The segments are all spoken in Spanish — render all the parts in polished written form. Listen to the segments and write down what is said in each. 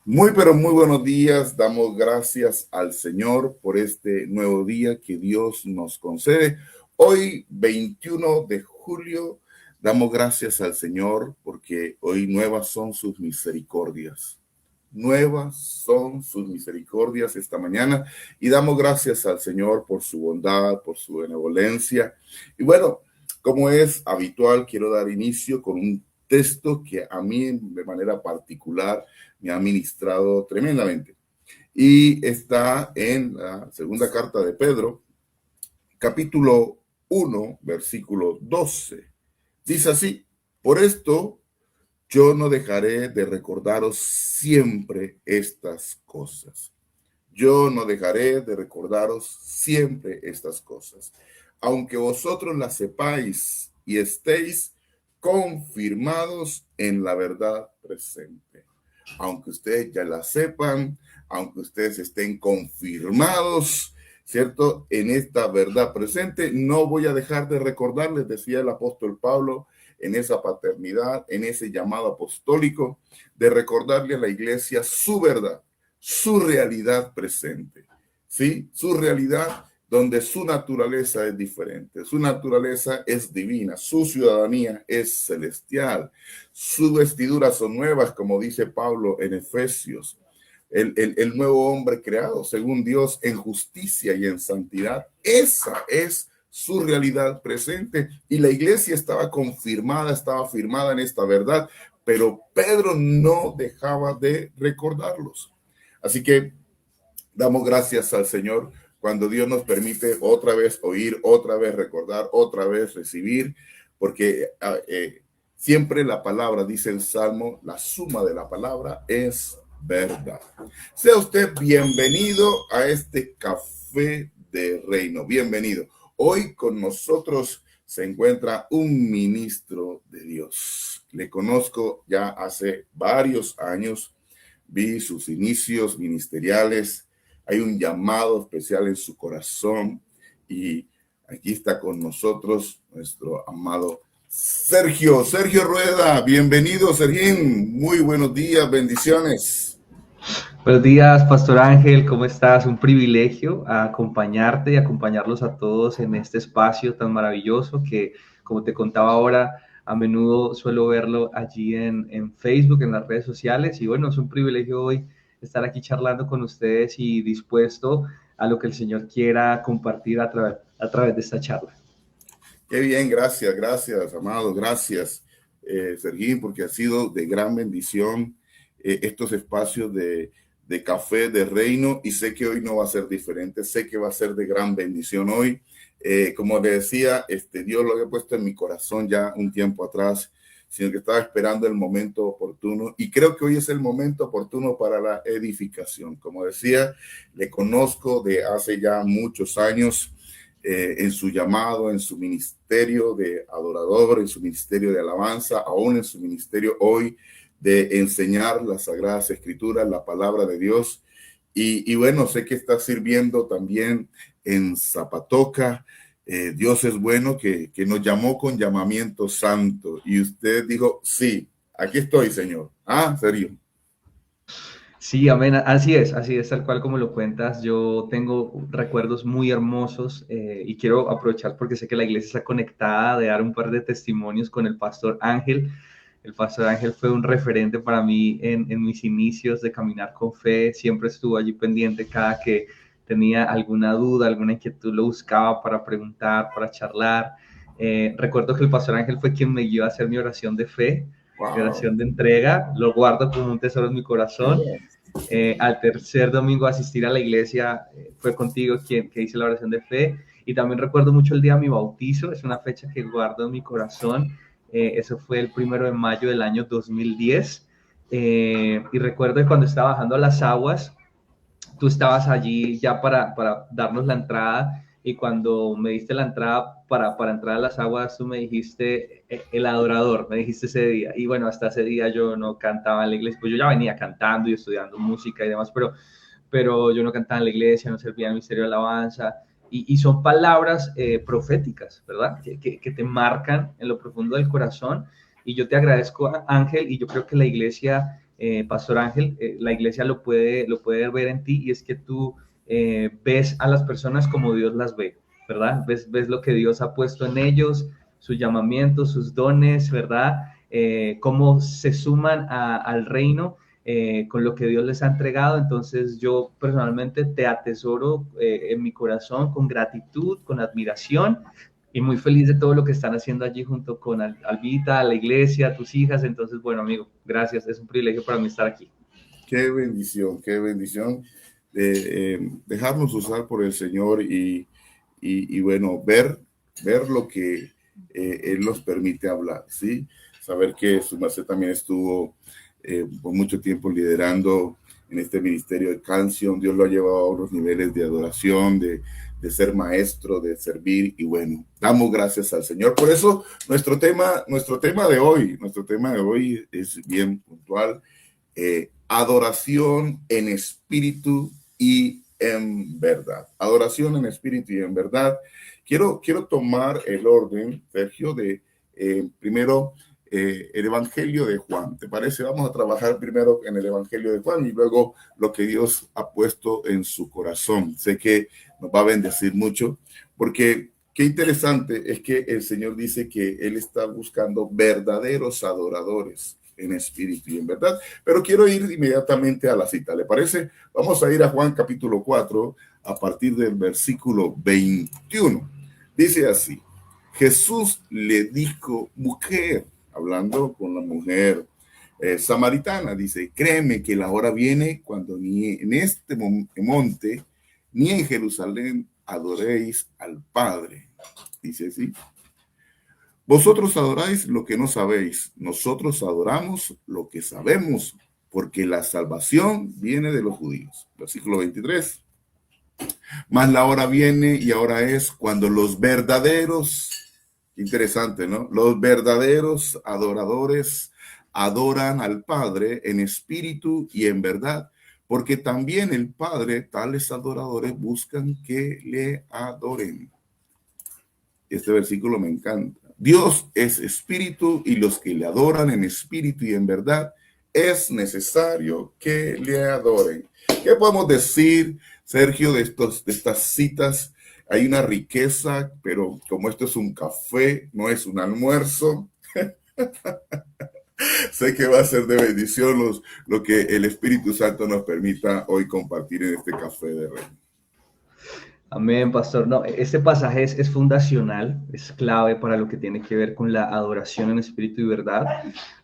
Muy, pero muy buenos días. Damos gracias al Señor por este nuevo día que Dios nos concede. Hoy, 21 de julio, damos gracias al Señor porque hoy nuevas son sus misericordias. Nuevas son sus misericordias esta mañana y damos gracias al Señor por su bondad, por su benevolencia. Y bueno, como es habitual, quiero dar inicio con un texto que a mí de manera particular me ha ministrado tremendamente. Y está en la segunda carta de Pedro, capítulo 1, versículo 12. Dice así: por esto yo no dejaré de recordaros siempre estas cosas. Yo no dejaré de recordaros siempre estas cosas, aunque vosotros las sepáis y estéis confirmados en la verdad presente. Aunque ustedes ya la sepan, aunque ustedes estén confirmados, ¿cierto? En esta verdad presente, no voy a dejar de recordarles, decía el apóstol Pablo, en esa paternidad, en ese llamado apostólico, de recordarle a la iglesia su verdad, su realidad presente, ¿sí? Su realidad donde su naturaleza es diferente, su naturaleza es divina, su ciudadanía es celestial, sus vestiduras son nuevas, como dice Pablo en Efesios, el nuevo hombre creado según Dios en justicia y en santidad. Esa es su realidad presente y la iglesia estaba confirmada, estaba firmada en esta verdad, pero Pedro no dejaba de recordarlos. Así que damos gracias al Señor cuando Dios nos permite otra vez oír, otra vez recordar, otra vez recibir, porque siempre la palabra, dice el Salmo, la suma de la palabra es verdad. Sea usted bienvenido a este café de reino. Bienvenido. Hoy con nosotros se encuentra un ministro de Dios. Le conozco ya hace varios años. Vi sus inicios ministeriales. Hay un llamado especial en su corazón y aquí está con nosotros nuestro amado Sergio Rueda. Bienvenido, Sergín. Muy buenos días, bendiciones. Buenos días, Pastor Ángel, ¿cómo estás? Un privilegio acompañarte y acompañarlos a todos en este espacio tan maravilloso que, como te contaba ahora, a menudo suelo verlo allí en Facebook, en las redes sociales. Y bueno, es un privilegio hoy estar aquí charlando con ustedes y dispuesto a lo que el Señor quiera compartir a través de esta charla. Qué bien, gracias, amado, gracias, Sergín, porque ha sido de gran bendición estos espacios de café de reino y sé que hoy no va a ser diferente, sé que va a ser de gran bendición hoy. Como le decía, Dios lo había puesto en mi corazón ya un tiempo atrás, sino que estaba esperando el momento oportuno y creo que hoy es el momento oportuno para la edificación. Como decía, le conozco de hace ya muchos años en su llamado, en su ministerio de adorador, en su ministerio de alabanza, aún en su ministerio hoy de enseñar las Sagradas Escrituras, la palabra de Dios. Y bueno, sé que está sirviendo también en Zapatoca. Dios es bueno que nos llamó con llamamiento santo y usted dijo, sí, aquí estoy, Señor. Ah, serio. Sí, amén. Así es, tal cual como lo cuentas. Yo tengo recuerdos muy hermosos y quiero aprovechar porque sé que la iglesia está conectada de dar un par de testimonios con el pastor Ángel. El pastor Ángel fue un referente para mí en mis inicios de caminar con fe. Siempre estuvo allí pendiente cada que tenía alguna duda, alguna inquietud, lo buscaba para preguntar, para charlar. Recuerdo que el pastor Ángel fue quien me guió a hacer mi oración de fe, mi Wow. oración de entrega. Lo guardo como un tesoro en mi corazón. Al tercer domingo asistir a la iglesia, fue contigo quien que hice la oración de fe. Y también recuerdo mucho el día de mi bautizo, es una fecha que guardo en mi corazón. Eso fue el 1 de mayo del año 2010. Y recuerdo que cuando estaba bajando a las aguas, tú estabas allí ya para darnos la entrada y cuando me diste la entrada para entrar a las aguas, tú me dijiste el adorador, me dijiste ese día. Y bueno, hasta ese día yo no cantaba en la iglesia, pues yo ya venía cantando y estudiando música y demás, pero yo no cantaba en la iglesia, no servía en el ministerio de alabanza. Y son palabras proféticas, ¿verdad? Que te marcan en lo profundo del corazón. Y yo te agradezco, Ángel, y yo creo que la iglesia Pastor Ángel, la iglesia lo puede ver en ti, y es que tú ves a las personas como Dios las ve, ¿verdad? Ves lo que Dios ha puesto en ellos, sus llamamientos, sus dones, ¿verdad? Cómo se suman al reino con lo que Dios les ha entregado. Entonces yo personalmente te atesoro en mi corazón con gratitud, con admiración, y muy feliz de todo lo que están haciendo allí junto con Albita, la iglesia, tus hijas. Entonces, bueno, amigo, gracias, es un privilegio para mí estar aquí. Qué bendición dejarnos usar por el Señor y bueno, ver lo que Él nos permite hablar, ¿sí? Saber que su merced también estuvo por mucho tiempo liderando en este ministerio de canción. Dios lo ha llevado a unos niveles de adoración, de ser maestro, de servir, y bueno, damos gracias al Señor. Por eso nuestro tema de hoy es bien puntual. Adoración en espíritu y en verdad. Adoración en espíritu y en verdad. Quiero tomar el orden, Sergio, de primero el Evangelio de Juan. ¿Te parece? Vamos a trabajar primero en el Evangelio de Juan y luego lo que Dios ha puesto en su corazón. Sé que nos va a bendecir mucho, porque qué interesante es que el Señor dice que Él está buscando verdaderos adoradores en espíritu y en verdad. Pero quiero ir inmediatamente a la cita, ¿le parece? Vamos a ir a Juan capítulo 4 a partir del versículo 21. Dice así: Jesús le dijo, mujer, hablando con la mujer samaritana, dice, créeme que la hora viene cuando ni en este monte ni en Jerusalén adoréis al Padre. Dice así: vosotros adoráis lo que no sabéis, nosotros adoramos lo que sabemos, porque la salvación viene de los judíos. Versículo 23. Mas la hora viene y ahora es cuando los verdaderos, interesante, ¿no? Los verdaderos adoradores adoran al Padre en espíritu y en verdad, porque también el Padre, tales adoradores, buscan que le adoren. Este versículo me encanta. Dios es espíritu y los que le adoran en espíritu y en verdad es necesario que le adoren. ¿Qué podemos decir, Sergio, de estas citas? Hay una riqueza, pero como esto es un café, no es un almuerzo, sé que va a ser de bendición lo que el Espíritu Santo nos permita hoy compartir en este café de reino. Amén, pastor. No, este pasaje es fundacional, es clave para lo que tiene que ver con la adoración en espíritu y verdad.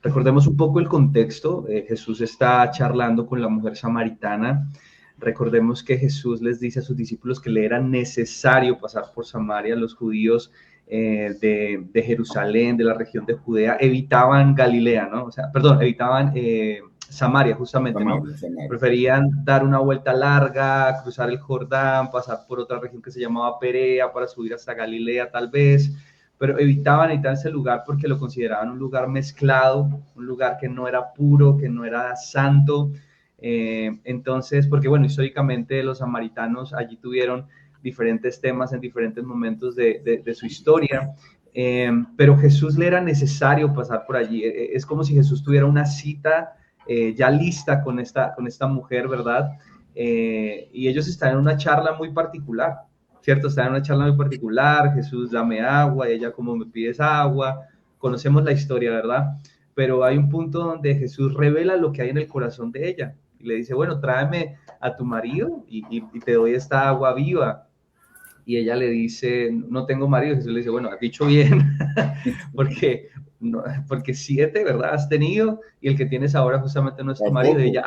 Recordemos un poco el contexto. Jesús está charlando con la mujer samaritana. Recordemos que Jesús les dice a sus discípulos que le era necesario pasar por Samaria. Los judíos de Jerusalén, de la región de Judea, evitaban Galilea, ¿no? O sea, perdón, evitaban Samaria, justamente, ¿no? Samaria. Preferían dar una vuelta larga, cruzar el Jordán, pasar por otra región que se llamaba Perea para subir hasta Galilea, tal vez, pero evitaban ese lugar porque lo consideraban un lugar mezclado, un lugar que no era puro, que no era santo. Entonces, porque bueno, históricamente los samaritanos allí tuvieron diferentes temas en diferentes momentos de su historia. Pero Jesús le era necesario pasar por allí. Es como si Jesús tuviera una cita ya lista con esta mujer, ¿verdad? Y ellos están en una charla muy particular, ¿cierto? Están en una charla muy particular. Jesús, dame agua, y ella, como me pides agua. Conocemos la historia, ¿verdad? Pero hay un punto donde Jesús revela lo que hay en el corazón de ella y le dice, bueno, tráeme a tu marido y te doy esta agua viva. Y ella le dice, no tengo marido. Jesús le dice, bueno, has dicho bien, porque 7, ¿verdad? Has tenido, y el que tienes ahora justamente no es tu marido. Y ella,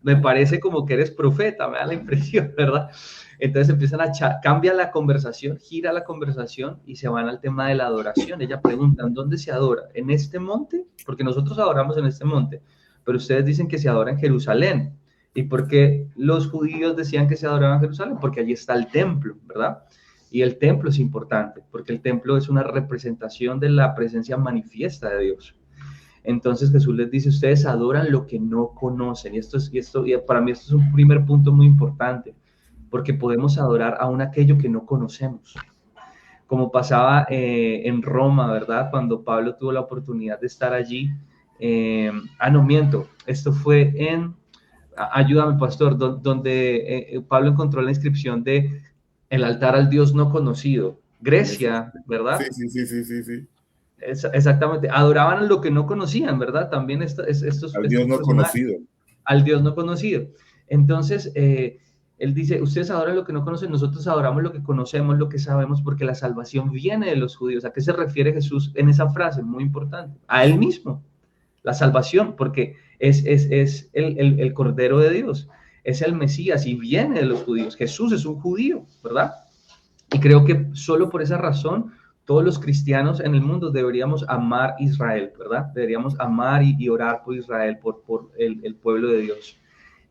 me parece como que eres profeta, me da la impresión, ¿verdad? Entonces empiezan cambia la conversación, gira la conversación y se van al tema de la adoración. Ella pregunta, ¿dónde se adora? ¿En este monte? Porque nosotros adoramos en este monte, pero ustedes dicen que se adora en Jerusalén. ¿Y por qué los judíos decían que se adoraba en Jerusalén? Porque allí está el templo, ¿verdad? Y el templo es importante, porque el templo es una representación de la presencia manifiesta de Dios. Entonces Jesús les dice, ustedes adoran lo que no conocen. Y para mí esto es un primer punto muy importante, porque podemos adorar aún aquello que no conocemos. Como pasaba en Roma, ¿verdad? Cuando Pablo tuvo la oportunidad de estar allí, No miento, esto fue en, ayúdame pastor, donde Pablo encontró la inscripción de el altar al Dios no conocido, Grecia, Sí, ¿verdad? sí, sí, sí, sí, sí. Exactamente, adoraban lo que no conocían, ¿verdad? También Al Dios estos no personajes, conocido. al Dios no conocido. Entonces, él dice, ustedes adoran lo que no conocen, nosotros adoramos lo que conocemos, lo que sabemos, porque la salvación viene de los judíos. ¿A qué se refiere Jesús en esa frase? Muy importante. A él mismo, la salvación, porque es el Cordero de Dios, es el Mesías y viene de los judíos. Jesús es un judío, ¿verdad? Y creo que solo por esa razón todos los cristianos en el mundo deberíamos amar Israel, ¿verdad? Deberíamos amar y orar por Israel, por el pueblo de Dios.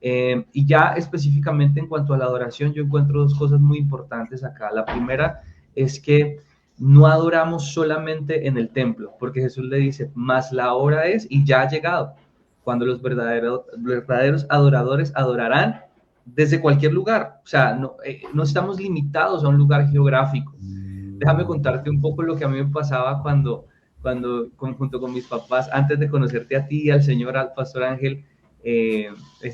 Y ya específicamente en cuanto a la adoración, yo encuentro dos cosas muy importantes acá. La primera es que no adoramos solamente en el templo, porque Jesús le dice, más la hora es y ya ha llegado, cuando los verdaderos adoradores adorarán desde cualquier lugar. O sea, no estamos limitados a un lugar geográfico. Déjame contarte un poco lo que a mí me pasaba junto con mis papás, antes de conocerte a ti y al señor, al pastor Ángel,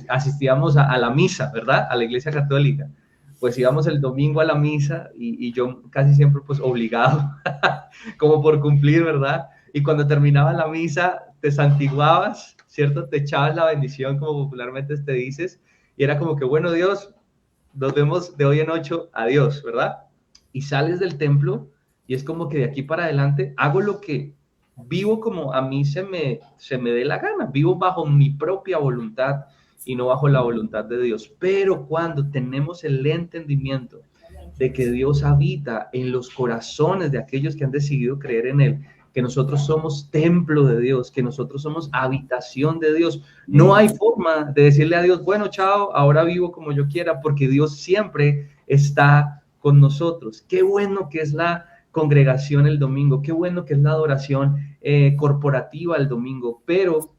asistíamos a la misa, ¿verdad? A la iglesia católica. Pues íbamos el domingo a la misa y yo casi siempre pues obligado, como por cumplir, ¿verdad? Y cuando terminaba la misa te santiguabas, ¿cierto? Te echabas la bendición, como popularmente te dices, y era como que, bueno, Dios, nos vemos de hoy en 8, adiós, ¿verdad? Y sales del templo y es como que de aquí para adelante hago lo que vivo como a mí se me dé la gana, vivo bajo mi propia voluntad y no bajo la voluntad de Dios. Pero cuando tenemos el entendimiento de que Dios habita en los corazones de aquellos que han decidido creer en Él, que nosotros somos templo de Dios, que nosotros somos habitación de Dios. No hay forma de decirle a Dios, bueno, chao, ahora vivo como yo quiera, porque Dios siempre está con nosotros. Qué bueno que es la congregación el domingo, qué bueno que es la adoración corporativa el domingo, pero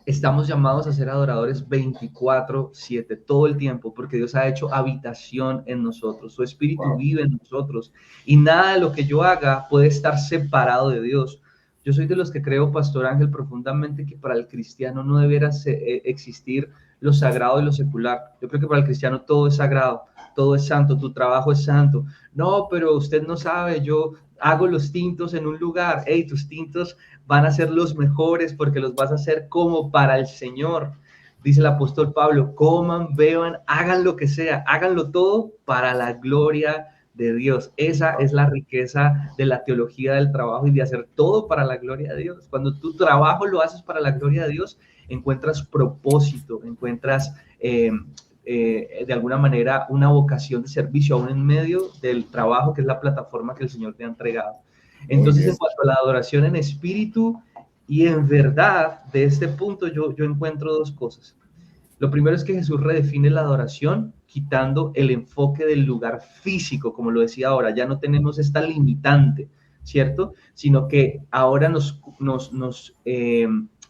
estamos llamados a ser adoradores 24/7, todo el tiempo, porque Dios ha hecho habitación en nosotros, su Espíritu vive en nosotros, y nada de lo que yo haga puede estar separado de Dios. Yo soy de los que creo, Pastor Ángel, profundamente que para el cristiano no debiera existir lo sagrado y lo secular. Yo creo que para el cristiano todo es sagrado, todo es santo, tu trabajo es santo. No, pero usted no sabe, yo hago los tintos en un lugar, hey, tus tintos van a ser los mejores porque los vas a hacer como para el Señor. Dice el apóstol Pablo, coman, beban, hagan lo que sea, háganlo todo para la gloria de Dios. Esa es la riqueza de la teología del trabajo y de hacer todo para la gloria de Dios. Cuando tu trabajo lo haces para la gloria de Dios, encuentras propósito, encuentras de alguna manera una vocación de servicio aún en medio del trabajo que es la plataforma que el Señor te ha entregado. Entonces, en cuanto a la adoración en espíritu y en verdad, de este punto yo encuentro dos cosas. Lo primero es que Jesús redefine la adoración quitando el enfoque del lugar físico, como lo decía ahora, ya no tenemos esta limitante, ¿cierto? Sino que ahora nos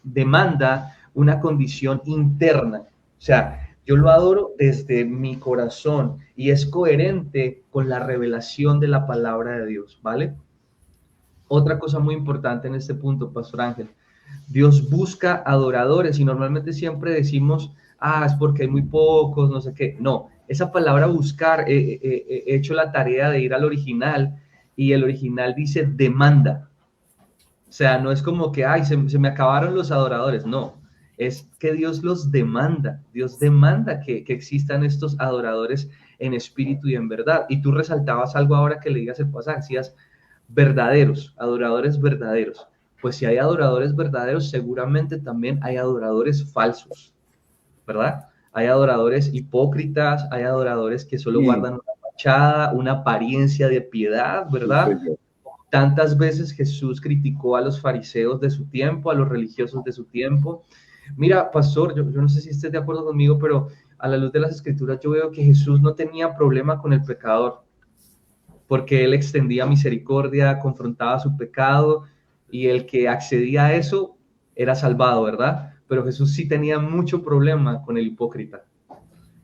demanda una condición interna. O sea, yo lo adoro desde mi corazón y es coherente con la revelación de la palabra de Dios, ¿vale? Otra cosa muy importante en este punto, Pastor Ángel, Dios busca adoradores y normalmente siempre decimos, es porque hay muy pocos, no sé qué. No, esa palabra buscar, he hecho la tarea de ir al original y el original dice demanda. O sea, no es como que, se me acabaron los adoradores, no. Es que Dios los demanda, Dios demanda que existan estos adoradores en espíritu y en verdad. Y tú resaltabas algo ahora que leías el pasaje, decías, verdaderos, adoradores verdaderos. Pues si hay adoradores verdaderos, seguramente también hay adoradores falsos, ¿verdad? Hay adoradores hipócritas, hay adoradores que solo guardan una fachada, una apariencia de piedad, ¿verdad? Tantas veces Jesús criticó a los fariseos de su tiempo, a los religiosos de su tiempo. Mira, pastor, yo no sé si estés de acuerdo conmigo, pero a la luz de las escrituras yo veo que Jesús no tenía problema con el pecador, porque él extendía misericordia, confrontaba su pecado y el que accedía a eso era salvado, ¿verdad? Pero Jesús sí tenía mucho problema con el hipócrita,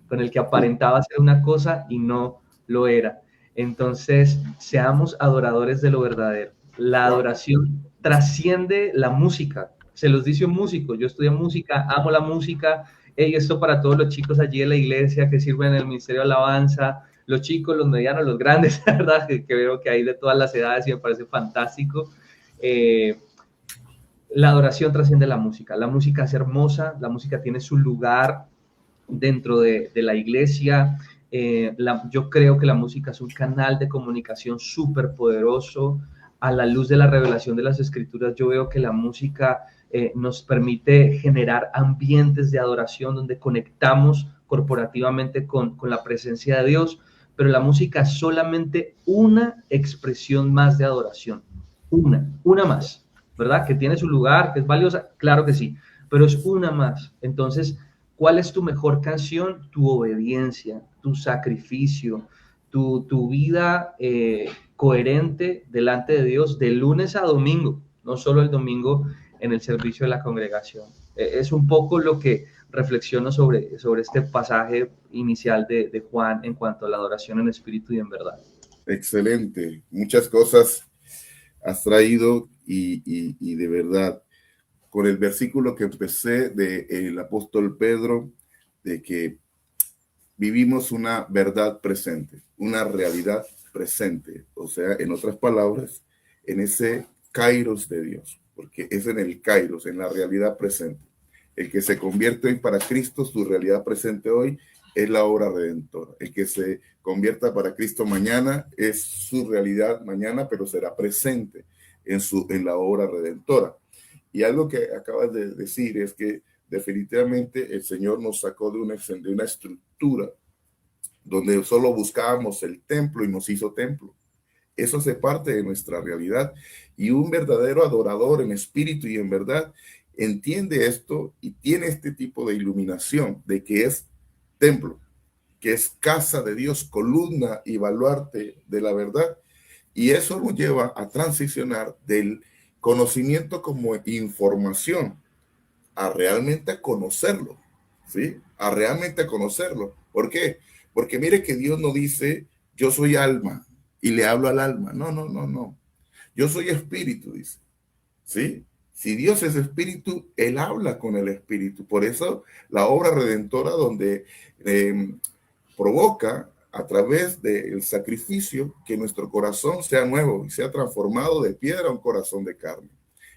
con el que aparentaba ser una cosa y no lo era. Entonces, seamos adoradores de lo verdadero. La adoración trasciende la música. se los dice un músico, yo estudio música, amo la música, y esto para todos los chicos allí en la iglesia que sirven en el Ministerio de Alabanza, los chicos, los medianos, los grandes, la verdad, que veo que hay de todas las edades y me parece fantástico. La adoración trasciende la música es hermosa, la música tiene su lugar dentro de la iglesia. Yo creo que la música es un canal de comunicación súper poderoso. A la luz de la revelación de las escrituras, yo veo que la música nos permite generar ambientes de adoración donde conectamos corporativamente con la presencia de Dios, pero la música es solamente una expresión más de adoración, una más, ¿verdad? Que tiene su lugar, que es valiosa, claro que sí, pero es una más. Entonces, ¿cuál es tu mejor canción? Tu obediencia, tu sacrificio, tu vida coherente delante de Dios de lunes a domingo, no solo el domingo en el servicio de la congregación. Es un poco lo que reflexiono sobre este pasaje inicial de Juan en cuanto a la adoración en espíritu y en verdad. Excelente. Muchas cosas has traído y de verdad, con el versículo que empecé del apóstol Pedro, de que vivimos una verdad presente, una realidad presente. O sea, en otras palabras, en ese kairos de Dios, porque es en el kairos, en la realidad presente. El que se convierte hoy para Cristo, su realidad presente hoy es la obra redentora. El que se convierta para Cristo mañana es su realidad mañana, pero será presente en la obra redentora. Y algo que acabas de decir es que definitivamente el Señor nos sacó de una estructura donde solo buscábamos el templo y nos hizo templo. Eso hace parte de nuestra realidad. Y un verdadero adorador en espíritu y en verdad entiende esto y tiene este tipo de iluminación de que es templo, que es casa de Dios, columna y baluarte de la verdad. Y eso nos lleva a transicionar del conocimiento como información a realmente conocerlo, ¿sí? A realmente conocerlo. ¿Por qué? Porque mire que Dios no dice, yo soy alma y le hablo al alma. No, no, no, no. Yo soy espíritu, dice, ¿sí? Si Dios es espíritu, Él habla con el espíritu. Por eso la obra redentora donde provoca a través del sacrificio que nuestro corazón sea nuevo y sea transformado de piedra a un corazón de carne.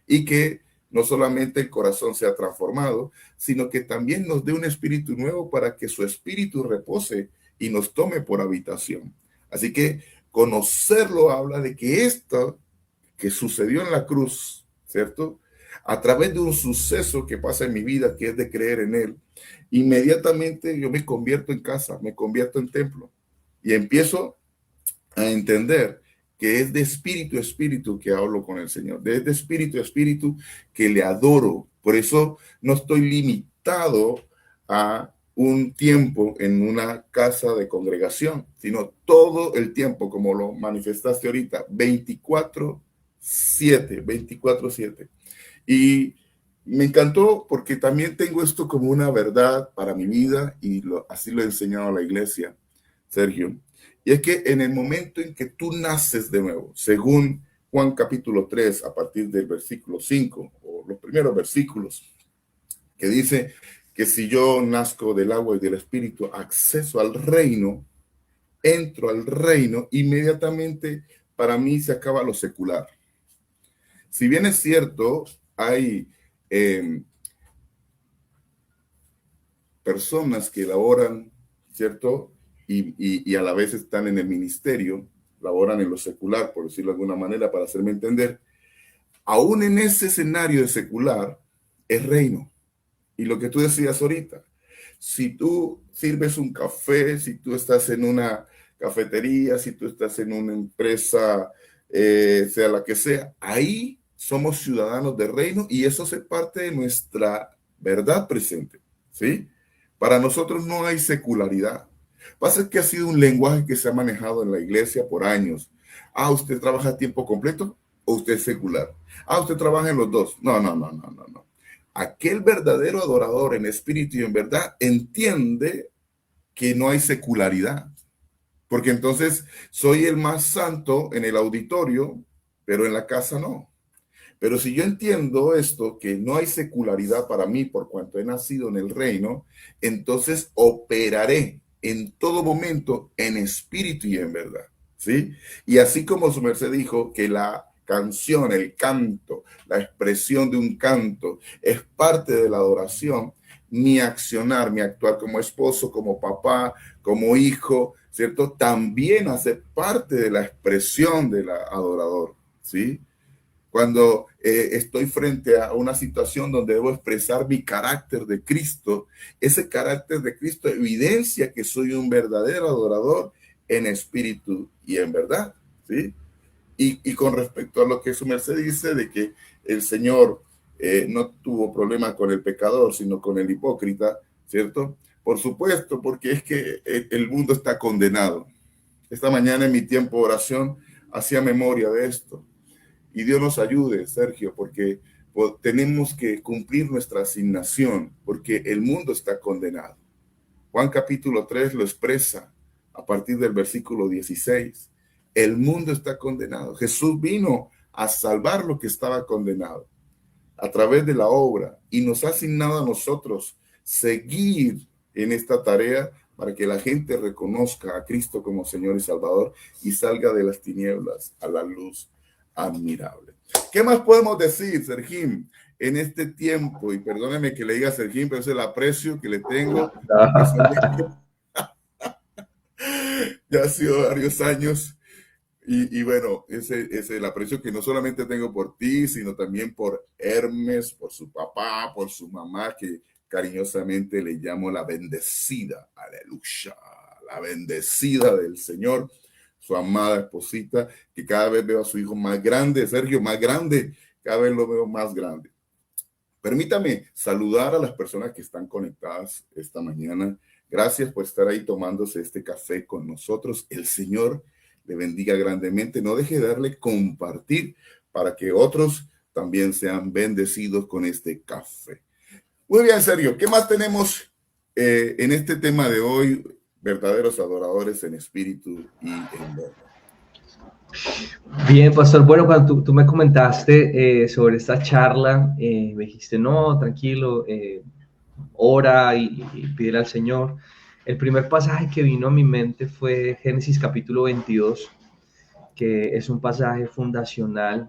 Y que no solamente el corazón sea transformado, sino que también nos dé un espíritu nuevo para que su espíritu repose y nos tome por habitación. Así que conocerlo habla de que esto que sucedió en la cruz, ¿cierto? A través de un suceso que pasa en mi vida, que es de creer en Él, inmediatamente yo me convierto en casa, me convierto en templo y empiezo a entender que es de espíritu a espíritu que hablo con el Señor, de espíritu a espíritu que le adoro. Por eso no estoy limitado a un tiempo en una casa de congregación, sino todo el tiempo, como lo manifestaste ahorita, 24/7. Y me encantó porque también tengo esto como una verdad para mi vida y así lo he enseñado a la iglesia, Sergio. Y es que en el momento en que tú naces de nuevo, según Juan capítulo 3, a partir del versículo 5, o los primeros versículos, que dice que si yo nazco del agua y del espíritu, acceso al reino, entro al reino, inmediatamente para mí se acaba lo secular. Si bien es cierto, hay personas que laboran, ¿cierto? Y a la vez están en el ministerio, laboran en lo secular, por decirlo de alguna manera, para hacerme entender. Aún en ese escenario de secular, es reino. Y lo que tú decías ahorita, si tú sirves un café, si tú estás en una cafetería, si tú estás en una empresa, sea la que sea, ahí somos ciudadanos del reino y eso hace parte de nuestra verdad presente, ¿sí? Para nosotros no hay secularidad. Pasa que ha sido un lenguaje que se ha manejado en la iglesia por años. Ah, ¿usted trabaja a tiempo completo o usted es secular? Ah, ¿usted trabaja en los dos? No, no, no, no, no, no. Aquel verdadero adorador en espíritu y en verdad entiende que no hay secularidad. Porque entonces soy el más santo en el auditorio, pero en la casa no. Pero si yo entiendo esto, que no hay secularidad para mí por cuanto he nacido en el reino, entonces operaré en todo momento en espíritu y en verdad, ¿sí? Y así como su merced dijo que la canción, el canto, la expresión de un canto es parte de la adoración, mi accionar, mi actuar como esposo, como papá, como hijo, ¿cierto? También hace parte de la expresión del adorador, ¿sí? Cuando estoy frente a una situación donde debo expresar mi carácter de Cristo, ese carácter de Cristo evidencia que soy un verdadero adorador en espíritu y en verdad, ¿sí? Y con respecto a lo que su merced dice de que el Señor no tuvo problema con el pecador, sino con el hipócrita, ¿cierto? Por supuesto, porque es que el mundo está condenado. Esta mañana en mi tiempo de oración hacía memoria de esto. Y Dios nos ayude, Sergio, porque tenemos que cumplir nuestra asignación, porque el mundo está condenado. Juan capítulo 3 lo expresa a partir del versículo 16. El mundo está condenado. Jesús vino a salvar lo que estaba condenado a través de la obra y nos ha asignado a nosotros seguir en esta tarea para que la gente reconozca a Cristo como Señor y Salvador y salga de las tinieblas a la luz admirable. ¿Qué más podemos decir, Sergín, en este tiempo? Y perdóneme que le diga Sergín, pero es el aprecio que le tengo. Ya ha sido varios años. Bueno, ese es el aprecio que no solamente tengo por ti, sino también por Hermes, por su papá, por su mamá, que cariñosamente le llamo la bendecida. Aleluya, la bendecida del Señor, su amada esposita, que cada vez veo a su hijo más grande, Sergio, más grande, cada vez lo veo más grande. Permítame saludar a las personas que están conectadas esta mañana. Gracias por estar ahí tomándose este café con nosotros. El Señor le bendiga grandemente. No deje de darle compartir para que otros también sean bendecidos con este café. Muy bien, Sergio. ¿Qué más tenemos en este tema de hoy? Verdaderos adoradores en espíritu y en verdad. Bien, pastor. Bueno, cuando tú me comentaste sobre esta charla, me dijiste, no, tranquilo, ora y pídele al Señor. El primer pasaje que vino a mi mente fue Génesis capítulo 22, que es un pasaje fundacional.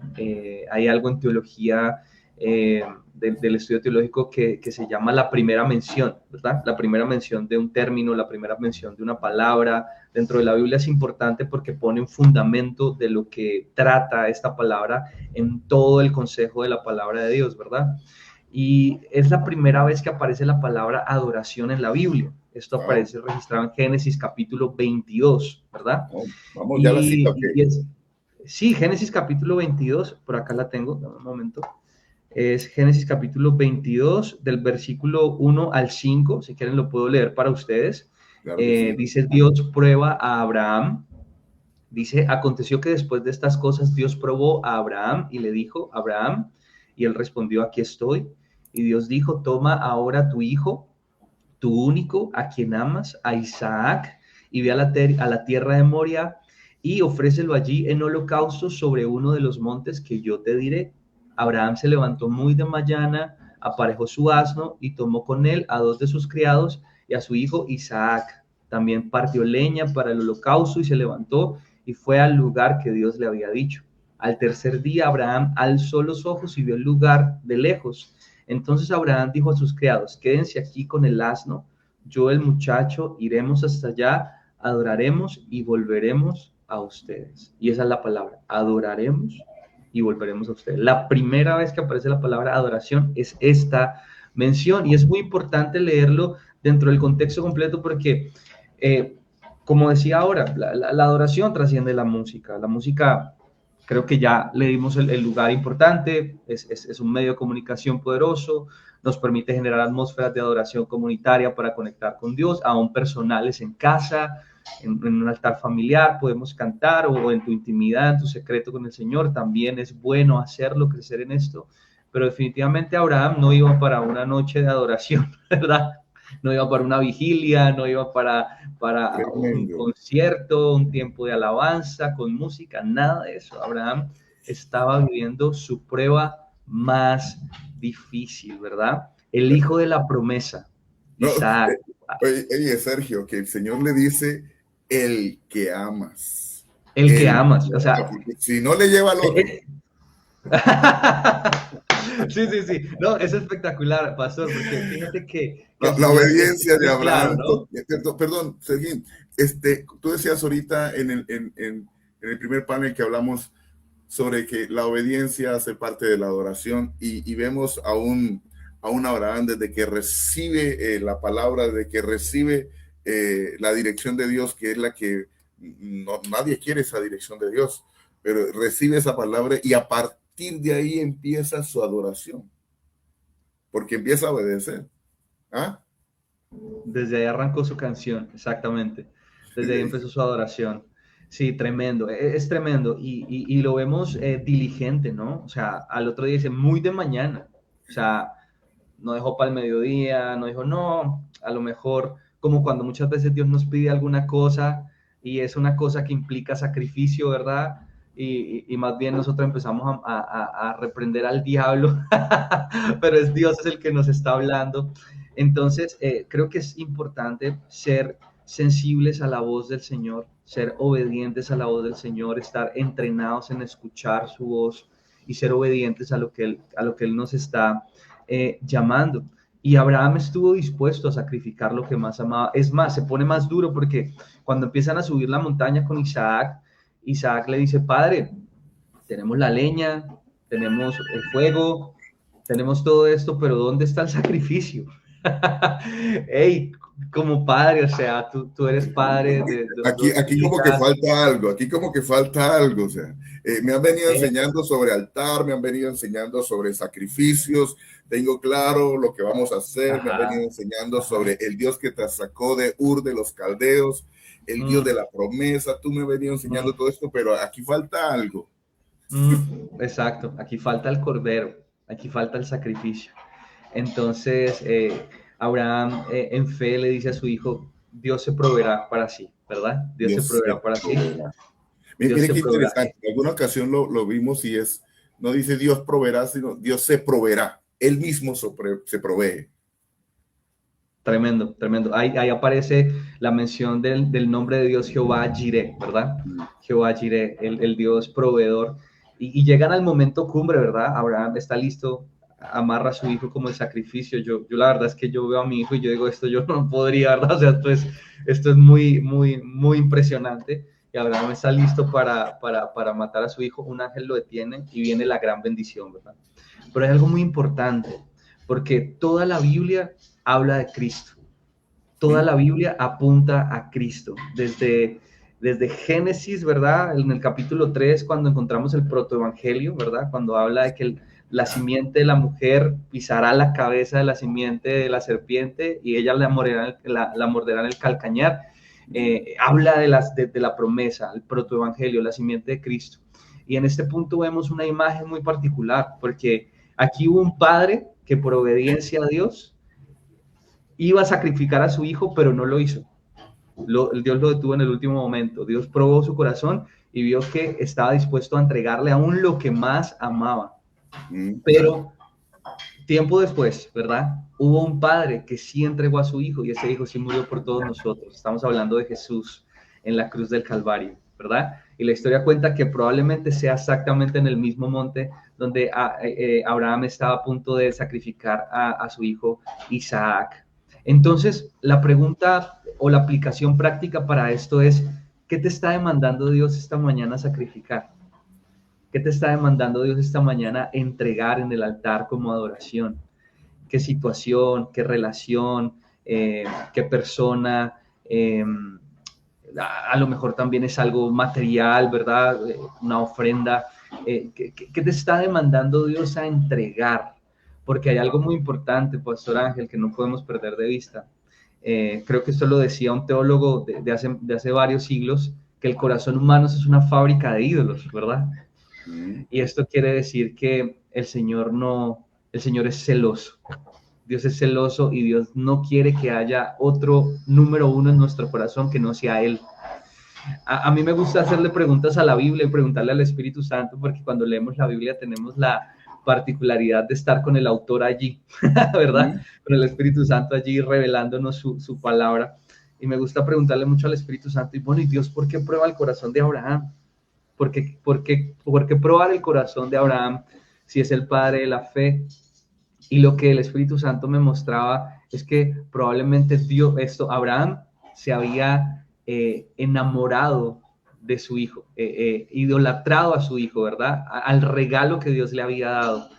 Hay algo en teología, del estudio teológico que se llama la primera mención, ¿verdad? La primera mención de un término, la primera mención de una palabra dentro de la Biblia es importante porque pone un fundamento de lo que trata esta palabra en todo el consejo de la palabra de Dios, ¿verdad? Y es la primera vez que aparece la palabra adoración en la Biblia. Esto aparece registrado en Génesis capítulo 22, ¿verdad? Vamos, ya la cita, ¿ok? Sí, Génesis capítulo 22, por acá la tengo, dame un momento. Es Génesis capítulo 22, del versículo 1 al 5, si quieren lo puedo leer para ustedes. Claro sí. Dice, Dios prueba a Abraham. Dice, aconteció que después de estas cosas Dios probó a Abraham y le dijo, Abraham, y él respondió, aquí estoy. Y Dios dijo, toma ahora tu hijo, tu único, a quien amas, a Isaac, y ve a la tierra de Moria y ofrécelo allí en holocausto sobre uno de los montes que yo te diré. Abraham se levantó muy de mañana, aparejó su asno y tomó con él a 2 de sus criados y a su hijo Isaac. También partió leña para el holocausto y se levantó y fue al lugar que Dios le había dicho. Al tercer día Abraham alzó los ojos y vio el lugar de lejos. Entonces Abraham dijo a sus criados, quédense aquí con el asno, yo el muchacho iremos hasta allá, adoraremos y volveremos a ustedes. Y esa es la palabra, adoraremos y volveremos a ustedes. La primera vez que aparece la palabra adoración es esta mención y es muy importante leerlo dentro del contexto completo porque, como decía ahora, la adoración trasciende la música. La música, creo que ya le dimos el lugar importante, es un medio de comunicación poderoso, nos permite generar atmósferas de adoración comunitaria para conectar con Dios, aún personales en casa, en un altar familiar, podemos cantar o en tu intimidad, en tu secreto con el Señor, también es bueno hacerlo, crecer en esto, pero definitivamente Abraham no iba para una noche de adoración, ¿verdad? No iba para una vigilia, no iba para un concierto, un tiempo de alabanza con música, nada de eso. Abraham estaba viviendo su prueba más difícil, ¿verdad? El hijo de la promesa, No, Isaac, oye, Sergio, que el Señor le dice el que amas. el que El amas, que o sea, amas, porque si no le lleva al otro. eh, sí, sí, sí. No, es espectacular, pastor, porque fíjate que el La Señor obediencia es de muy claro, Abraham. ¿no? Perdón, Sergio, tú decías ahorita en el primer panel que hablamos sobre que la obediencia hace parte de la adoración y vemos a un Abraham desde que recibe la palabra, desde que recibe la dirección de Dios, que es la que nadie quiere esa dirección de Dios, pero recibe esa palabra y a partir de ahí empieza su adoración, porque empieza a obedecer. ¿Ah? Desde ahí arrancó su canción, exactamente. Desde ahí empezó su adoración. Sí, tremendo, es tremendo. Y lo vemos diligente, ¿no? O sea, al otro día dice, muy de mañana. O sea, no dejó para el mediodía, no dijo, no, a lo mejor, como cuando muchas veces Dios nos pide alguna cosa y es una cosa que implica sacrificio, ¿verdad? Y más bien nosotros empezamos a reprender al diablo, pero es Dios es el que nos está hablando. Entonces, creo que es importante ser sensibles a la voz del Señor, ser obedientes a la voz del Señor, estar entrenados en escuchar su voz y ser obedientes a lo que Él nos está llamando. Y Abraham estuvo dispuesto a sacrificar lo que más amaba. Es más, se pone más duro porque cuando empiezan a subir la montaña con Isaac, Isaac le dice, padre, tenemos la leña, tenemos el fuego, tenemos todo esto, pero ¿dónde está el sacrificio? Hey, como padre, o sea, tú eres padre de dos Aquí como que hijas. falta algo, aquí como que falta algo, o sea, me han venido Eh, enseñando sobre altar, me han venido enseñando sobre sacrificios, tengo claro lo que vamos a hacer, me han venido ajá, enseñando ajá. sobre el Dios que te sacó de Ur de los Caldeos, el Dios de Mm, la promesa, tú me has venido enseñando mm. todo esto, pero aquí falta algo. Exacto, aquí falta el cordero, aquí falta el sacrificio. Entonces, Abraham en fe le dice a su hijo, Dios se proveerá para sí, ¿verdad? Dios se Dios se proveerá para sí, proveerá. Dios Mire se qué proveerá. interesante, en alguna ocasión lo vimos y es, no dice Dios proveerá, sino Dios se proveerá, él mismo se provee. Tremendo, tremendo. Ahí aparece la mención del nombre de Dios Jehová Jireh, ¿verdad? Jehová Jireh, el Dios proveedor. Y llegan al momento cumbre, ¿verdad? Abraham está listo, amarra a su hijo como el sacrificio. Yo la verdad es que yo veo a mi hijo y yo digo, esto yo no podría, ¿verdad? O sea, esto es muy, muy, muy impresionante. Y Abraham está listo para matar a su hijo. Un ángel lo detiene y viene la gran bendición, ¿verdad? Pero hay algo muy importante, porque toda la Biblia habla de Cristo. Toda la Biblia apunta a Cristo. Desde Génesis, ¿verdad? En el capítulo 3, cuando encontramos el protoevangelio, ¿verdad? Cuando habla de que la simiente de la mujer pisará la cabeza de la simiente de la serpiente y ella la morderá en el calcañar. Habla de la promesa, el protoevangelio, la simiente de Cristo. Y en este punto vemos una imagen muy particular, porque aquí hubo un padre que por obediencia a Dios iba a sacrificar a su hijo, pero no lo hizo. Dios lo detuvo en el último momento. Dios probó su corazón y vio que estaba dispuesto a entregarle aún lo que más amaba. Pero tiempo después, ¿verdad? Hubo un padre que sí entregó a su hijo y ese hijo sí murió por todos nosotros. Estamos hablando de Jesús en la cruz del Calvario, ¿verdad? Y la historia cuenta que probablemente sea exactamente en el mismo monte donde Abraham estaba a punto de sacrificar a su hijo Isaac. Entonces, la pregunta o la aplicación práctica para esto es, ¿qué te está demandando Dios esta mañana a sacrificar? ¿Qué te está demandando Dios esta mañana entregar en el altar como adoración? ¿Qué situación, qué relación, qué persona? A lo mejor también es algo material, ¿verdad? Una ofrenda. ¿Qué te está demandando Dios a entregar? Porque hay algo muy importante, Pastor Ángel, que no podemos perder de vista. Creo que esto lo decía un teólogo de hace varios siglos, que el corazón humano es una fábrica de ídolos, ¿verdad? Y esto quiere decir que el Señor es celoso. Dios es celoso y Dios no quiere que haya otro número uno en nuestro corazón que no sea Él. A mí me gusta hacerle preguntas a la Biblia y preguntarle al Espíritu Santo, porque cuando leemos la Biblia tenemos la particularidad de estar con el autor allí, ¿verdad? ¿Mm? Con el Espíritu Santo allí revelándonos su palabra. Y me gusta preguntarle mucho al Espíritu Santo, y bueno, ¿y Dios por qué prueba el corazón de Abraham? ¿Por qué probar el corazón de Abraham si es el padre de la fe? Y lo que el Espíritu Santo me mostraba es que probablemente Abraham se había enamorado de su hijo, idolatrado a su hijo, ¿verdad? Al regalo que Dios le había dado,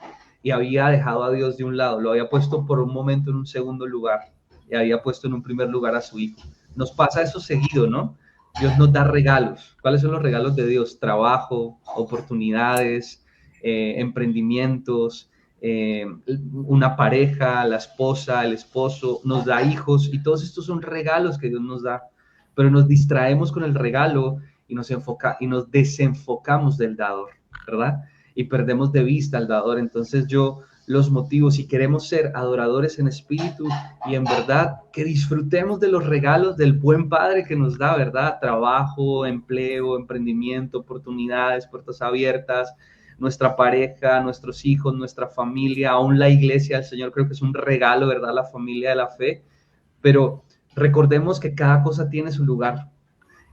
y había dejado a Dios de un lado, lo había puesto por un momento en un segundo lugar y había puesto en un primer lugar a su hijo. Nos pasa eso seguido, ¿no? Dios nos da regalos. ¿Cuáles son los regalos de Dios? Trabajo, oportunidades, emprendimientos, una pareja, la esposa, el esposo, nos da hijos, y todos estos son regalos que Dios nos da, pero nos distraemos con el regalo y nos desenfocamos del dador, ¿verdad? Y perdemos de vista al dador. Entonces los motivos, si queremos ser adoradores en espíritu y en verdad, que disfrutemos de los regalos del buen Padre que nos da, ¿verdad? Trabajo, empleo, emprendimiento, oportunidades, puertas abiertas, nuestra pareja, nuestros hijos, nuestra familia, aún la iglesia del Señor. Creo que es un regalo, ¿verdad? La familia de la fe, pero recordemos que cada cosa tiene su lugar,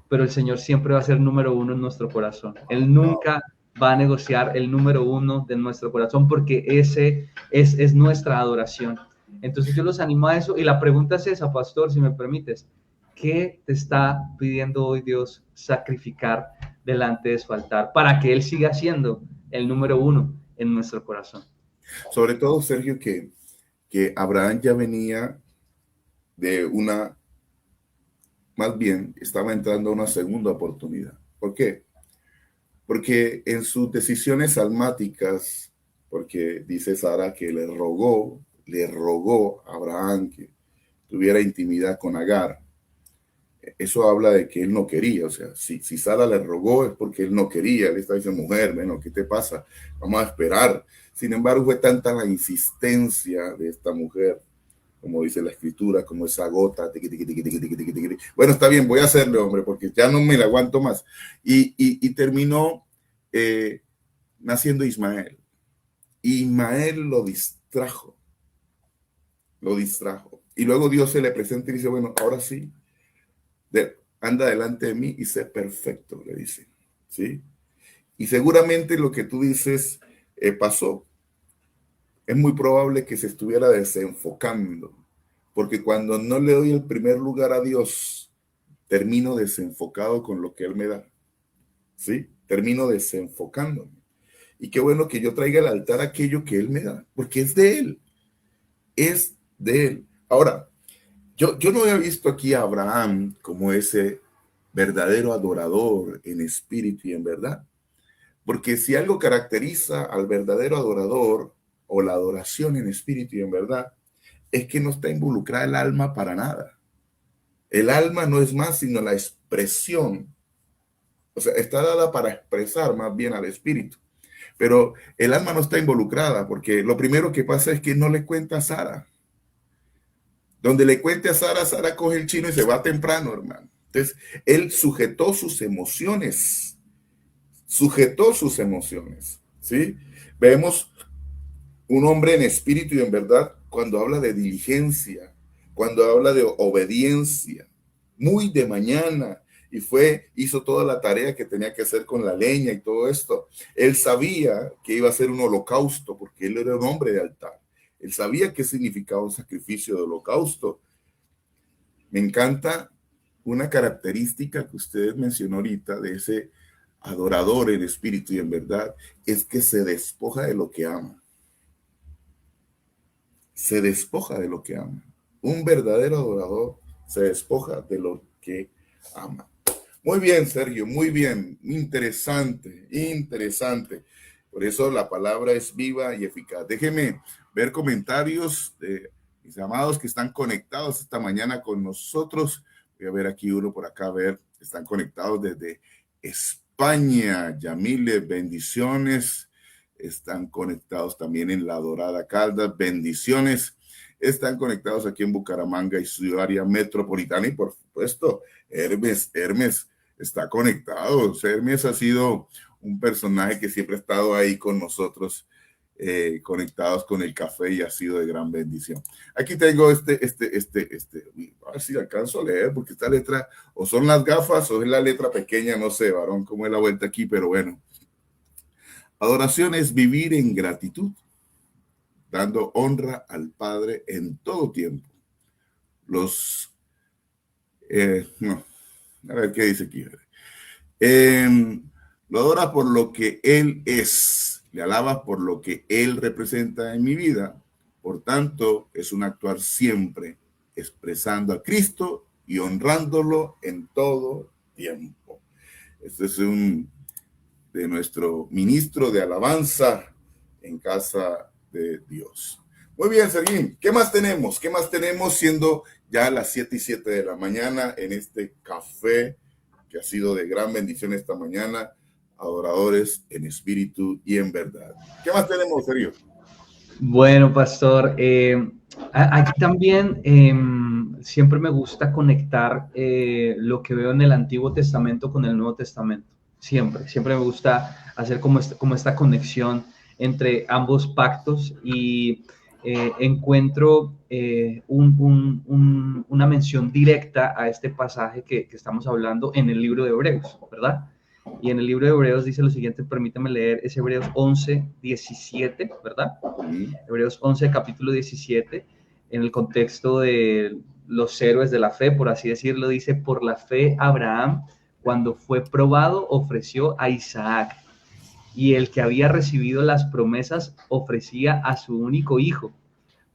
pero el Señor siempre va a ser número uno en nuestro corazón. Él nunca va a negociar el número uno de nuestro corazón, porque ese es nuestra adoración. Entonces yo los animo a eso, y la pregunta es esa, pastor, si me permites: ¿qué te está pidiendo hoy Dios sacrificar delante de su altar para que Él siga siendo el número uno en nuestro corazón? Sobre todo, Sergio, que Abraham ya venía de más bien estaba entrando a una segunda oportunidad. ¿Por qué? Porque en sus decisiones almáticas, porque dice Sara que le rogó a Abraham que tuviera intimidad con Agar. Eso habla de que él no quería. O sea, si Sara le rogó es porque él no quería. Él está diciendo: mujer, bueno, ¿qué te pasa? Vamos a esperar. Sin embargo, fue tanta la insistencia de esta mujer, como dice la escritura, como esa gota. Tiqui, tiqui, tiqui, tiqui, tiqui, tiqui, tiqui. Bueno, está bien, voy a hacerle, hombre, porque ya no me la aguanto más. Y terminó naciendo Ismael. Ismael lo distrajo. Y luego Dios se le presenta y dice: bueno, ahora sí, anda delante de mí y sé perfecto, le dice. ¿Sí? Y seguramente lo que tú dices pasó. Es muy probable que se estuviera desenfocando, porque cuando no le doy el primer lugar a Dios, termino desenfocado con lo que Él me da. ¿Sí? Termino desenfocándome. Y qué bueno que yo traiga al altar aquello que Él me da, porque es de Él. Es de Él. Ahora, yo no había visto aquí a Abraham como ese verdadero adorador en espíritu y en verdad. Porque si algo caracteriza al verdadero adorador, o la adoración en espíritu y en verdad, es que no está involucrada el alma para nada. El alma no es más sino la expresión. O sea, está dada para expresar más bien al espíritu. Pero el alma no está involucrada, porque lo primero que pasa es que no le cuenta a Sara. Donde le cuente a Sara, Sara coge el chino y se va temprano, hermano. Entonces, él sujetó sus emociones. ¿Sí? Vemos un hombre en espíritu y en verdad cuando habla de diligencia, cuando habla de obediencia, muy de mañana, y hizo toda la tarea que tenía que hacer con la leña y todo esto. Él sabía que iba a ser un holocausto, porque él era un hombre de altar. Él sabía qué significaba un sacrificio de holocausto. Me encanta una característica que usted mencionó ahorita de ese adorador en espíritu y en verdad, es que se despoja de lo que ama. Se despoja de lo que ama. Un verdadero adorador se despoja de lo que ama. Muy bien, Sergio, muy bien. Interesante, interesante. Por eso la palabra es viva y eficaz. Déjeme ver comentarios de mis amados que están conectados esta mañana con nosotros. Voy a ver aquí uno por acá, a ver, están conectados desde España. Yamile, bendiciones. Están conectados también en La Dorada Caldas, bendiciones. Están conectados aquí en Bucaramanga y su área metropolitana. Y por supuesto, Hermes está conectado. Hermes ha sido un personaje que siempre ha estado ahí con nosotros, conectados con el café, y ha sido de gran bendición. Aquí tengo a ver si alcanzo a leer, porque esta letra, o son las gafas o es la letra pequeña, no sé, varón, cómo es la vuelta aquí, pero bueno. Adoración es vivir en gratitud, dando honra al Padre en todo tiempo. No, a ver qué dice aquí. Lo adora por lo que Él es, le alaba por lo que Él representa en mi vida. Por tanto, es un actuar siempre expresando a Cristo y honrándolo en todo tiempo. Este es de nuestro ministro de alabanza en casa de Dios. Muy bien, Serguín, ¿qué más tenemos? ¿Qué más tenemos siendo ya las 7:07 de la mañana en este café que ha sido de gran bendición esta mañana? Adoradores en espíritu y en verdad. ¿Qué más tenemos, Sergio? Bueno, pastor, aquí también siempre me gusta conectar lo que veo en el Antiguo Testamento con el Nuevo Testamento. Siempre me gusta hacer como esta conexión entre ambos pactos, y encuentro una mención directa a este pasaje que estamos hablando en el libro de Hebreos, ¿verdad? Y en el libro de Hebreos dice lo siguiente, permítame leer, es Hebreos 11:17, ¿verdad? Hebreos 11, capítulo 17, en el contexto de los héroes de la fe, por así decirlo, dice, por la fe Abraham, cuando fue probado, ofreció a Isaac, y el que había recibido las promesas ofrecía a su único hijo.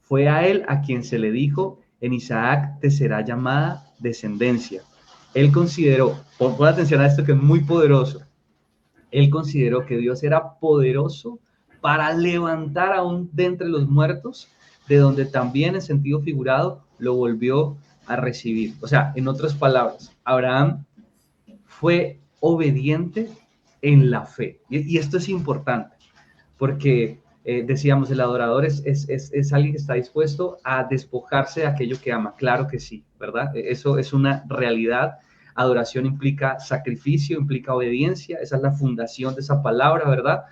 Fue a él a quien se le dijo, en Isaac te será llamada descendencia. Él consideró, pon atención a esto que es muy poderoso, él consideró que Dios era poderoso para levantar aún de entre los muertos, de donde también en sentido figurado lo volvió a recibir. O sea, en otras palabras, Abraham fue obediente en la fe. Y esto es importante, porque decíamos, el adorador es alguien que está dispuesto a despojarse de aquello que ama. Claro que sí, ¿verdad? Eso es una realidad. Adoración implica sacrificio, implica obediencia, esa es la fundación de esa palabra, ¿verdad?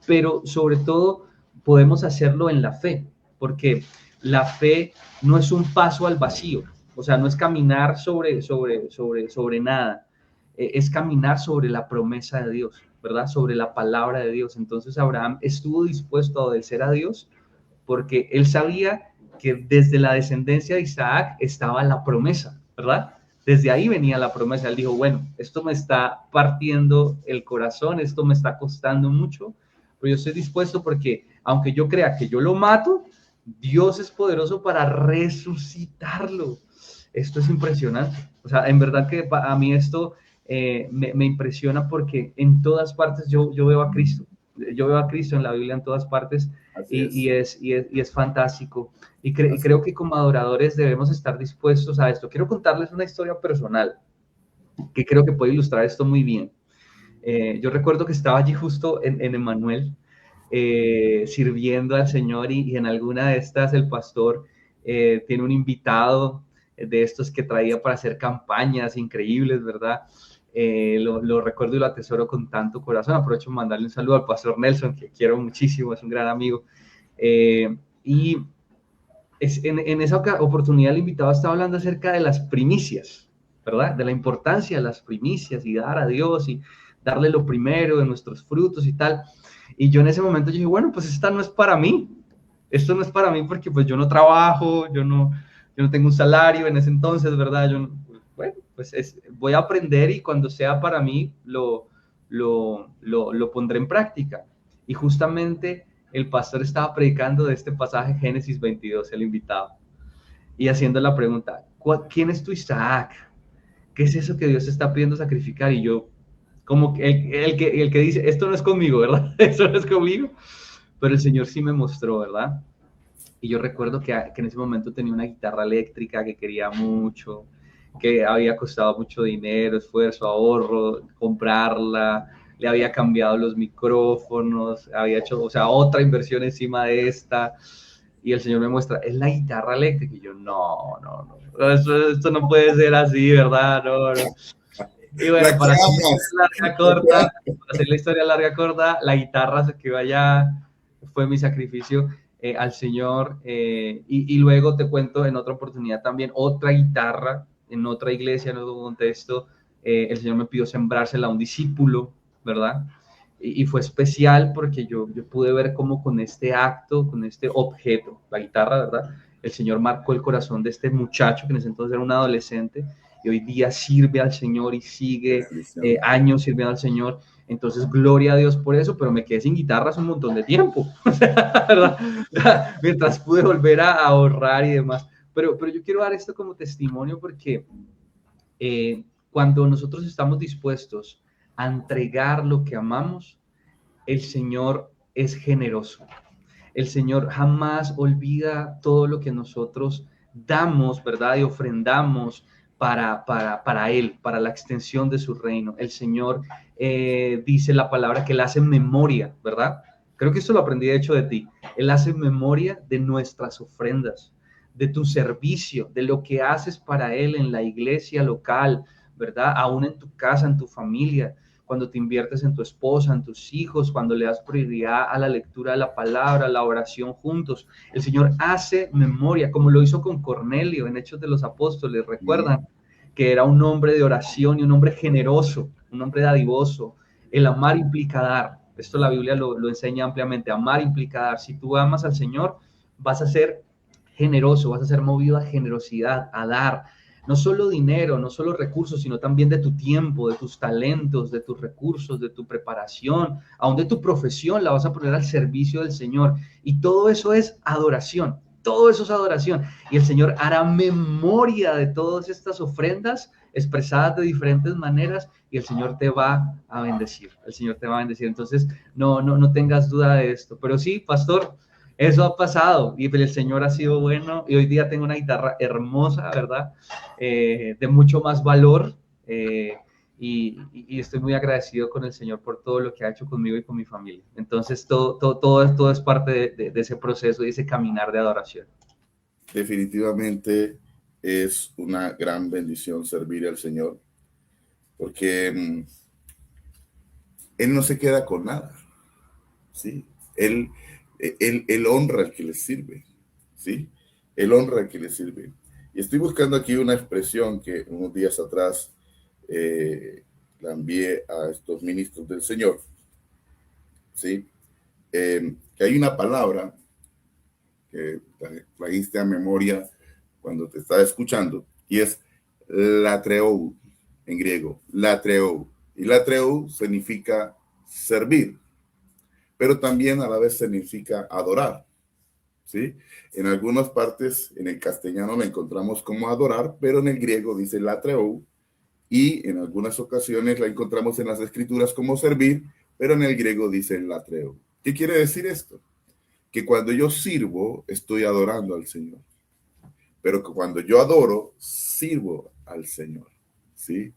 Pero sobre todo podemos hacerlo en la fe, porque la fe no es un paso al vacío, o sea, no es caminar sobre nada, es caminar sobre la promesa de Dios, ¿verdad? Sobre la palabra de Dios. Entonces Abraham estuvo dispuesto a obedecer a Dios porque él sabía que desde la descendencia de Isaac estaba la promesa, ¿verdad? Desde ahí venía la promesa. Él dijo, bueno, esto me está partiendo el corazón, esto me está costando mucho, pero yo estoy dispuesto porque aunque yo crea que yo lo mato, Dios es poderoso para resucitarlo. Esto es impresionante. O sea, en verdad que a mí esto me impresiona, porque en todas partes yo veo a Cristo. Yo veo a Cristo en la Biblia en todas partes, y es fantástico. Y creo que como adoradores debemos estar dispuestos a esto. Quiero contarles una historia personal que creo que puede ilustrar esto muy bien. Yo recuerdo que estaba allí justo en Emmanuel, sirviendo al Señor, y en alguna de estas el pastor tiene un invitado de estos que traía para hacer campañas increíbles, ¿verdad? Lo recuerdo y lo atesoro con tanto corazón. Aprovecho para mandarle un saludo al pastor Nelson, que quiero muchísimo, es un gran amigo. Y en esa oportunidad el invitado estaba hablando acerca de las primicias, ¿verdad? De la importancia de las primicias y dar a Dios y darle lo primero de nuestros frutos y tal. Y yo en ese momento dije, bueno, pues esta no es para mí. Esto no es para mí porque pues yo no trabajo, yo no tengo un salario en ese entonces, ¿verdad? Bueno, pues voy a aprender, y cuando sea para mí lo pondré en práctica. Y justamente el pastor estaba predicando de este pasaje, Génesis 22, el invitado, y haciendo la pregunta, ¿quién es tu Isaac? ¿Qué es eso que Dios está pidiendo sacrificar? Y yo, como que el que dice, esto no es conmigo, ¿verdad? Esto no es conmigo. Pero el Señor sí me mostró, ¿verdad? Y yo recuerdo que en ese momento tenía una guitarra eléctrica que quería mucho, que había costado mucho dinero, esfuerzo, ahorro, comprarla, le había cambiado los micrófonos, había hecho, o sea, otra inversión encima de esta, y el Señor me muestra, es la guitarra eléctrica, y yo, no, esto no puede ser así, ¿verdad? No. Y La bueno, que amas. para hacer la historia larga corta, la guitarra se quedó allá, fue mi sacrificio al Señor. Y luego te cuento en otra oportunidad también otra guitarra en otra iglesia, en otro contexto. El Señor me pidió sembrársela a un discípulo, ¿verdad? Y fue especial porque yo pude ver cómo con este acto, con este objeto, la guitarra, ¿verdad? El Señor marcó el corazón de este muchacho que en ese entonces era un adolescente y hoy día sirve al Señor y sigue años sirviendo al Señor. Entonces, gloria a Dios por eso, pero me quedé sin guitarras un montón de tiempo, ¿verdad? Mientras pude volver a ahorrar y demás. Pero yo quiero dar esto como testimonio porque cuando nosotros estamos dispuestos a entregar lo que amamos, el Señor es generoso. El Señor jamás olvida todo lo que nosotros damos, ¿verdad? Y ofrendamos para Él, para la extensión de su reino. El Señor dice la palabra que Él hace memoria, ¿verdad? Creo que esto lo aprendí de hecho de ti. Él hace memoria de nuestras ofrendas, de tu servicio, de lo que haces para Él en la iglesia local, ¿verdad? Aún en tu casa, en tu familia, cuando te inviertes en tu esposa, en tus hijos, cuando le das prioridad a la lectura de la palabra, a la oración juntos. El Señor hace memoria, como lo hizo con Cornelio en Hechos de los Apóstoles. Recuerdan que era un hombre de oración y un hombre generoso, un hombre dadivoso. El amar implica dar. Esto la Biblia lo enseña ampliamente. Amar implica dar. Si tú amas al Señor, vas a ser generoso, vas a ser movido a generosidad, a dar, no solo dinero, no solo recursos, sino también de tu tiempo, de tus talentos, de tus recursos, de tu preparación, aún de tu profesión, la vas a poner al servicio del Señor. Y todo eso es adoración, todo eso es adoración. Y el Señor hará memoria de todas estas ofrendas expresadas de diferentes maneras y el Señor te va a bendecir, el Señor te va a bendecir. Entonces, no tengas duda de esto. Pero sí, pastor, eso ha pasado y el Señor ha sido bueno y hoy día tengo una guitarra hermosa, ¿verdad? De mucho más valor y estoy muy agradecido con el Señor por todo lo que ha hecho conmigo y con mi familia. Entonces, todo es parte de ese proceso y ese caminar de adoración. Definitivamente es una gran bendición servir al Señor, porque Él no se queda con nada, ¿sí? Él honra al que le sirve, ¿sí? Él honra al que le sirve. Y estoy buscando aquí una expresión que unos días atrás la envié a estos ministros del Señor, ¿sí? Que hay una palabra que trajiste a memoria cuando te estaba escuchando, y es latreu en griego, latreu. Y latreu significa servir, pero también a la vez significa adorar, ¿sí? En algunas partes, en el castellano la encontramos como adorar, pero en el griego dice latreu, y en algunas ocasiones la encontramos en las escrituras como servir, pero en el griego dice latreu. ¿Qué quiere decir esto? Que cuando yo sirvo, estoy adorando al Señor. Pero que cuando yo adoro, sirvo al Señor, ¿sí?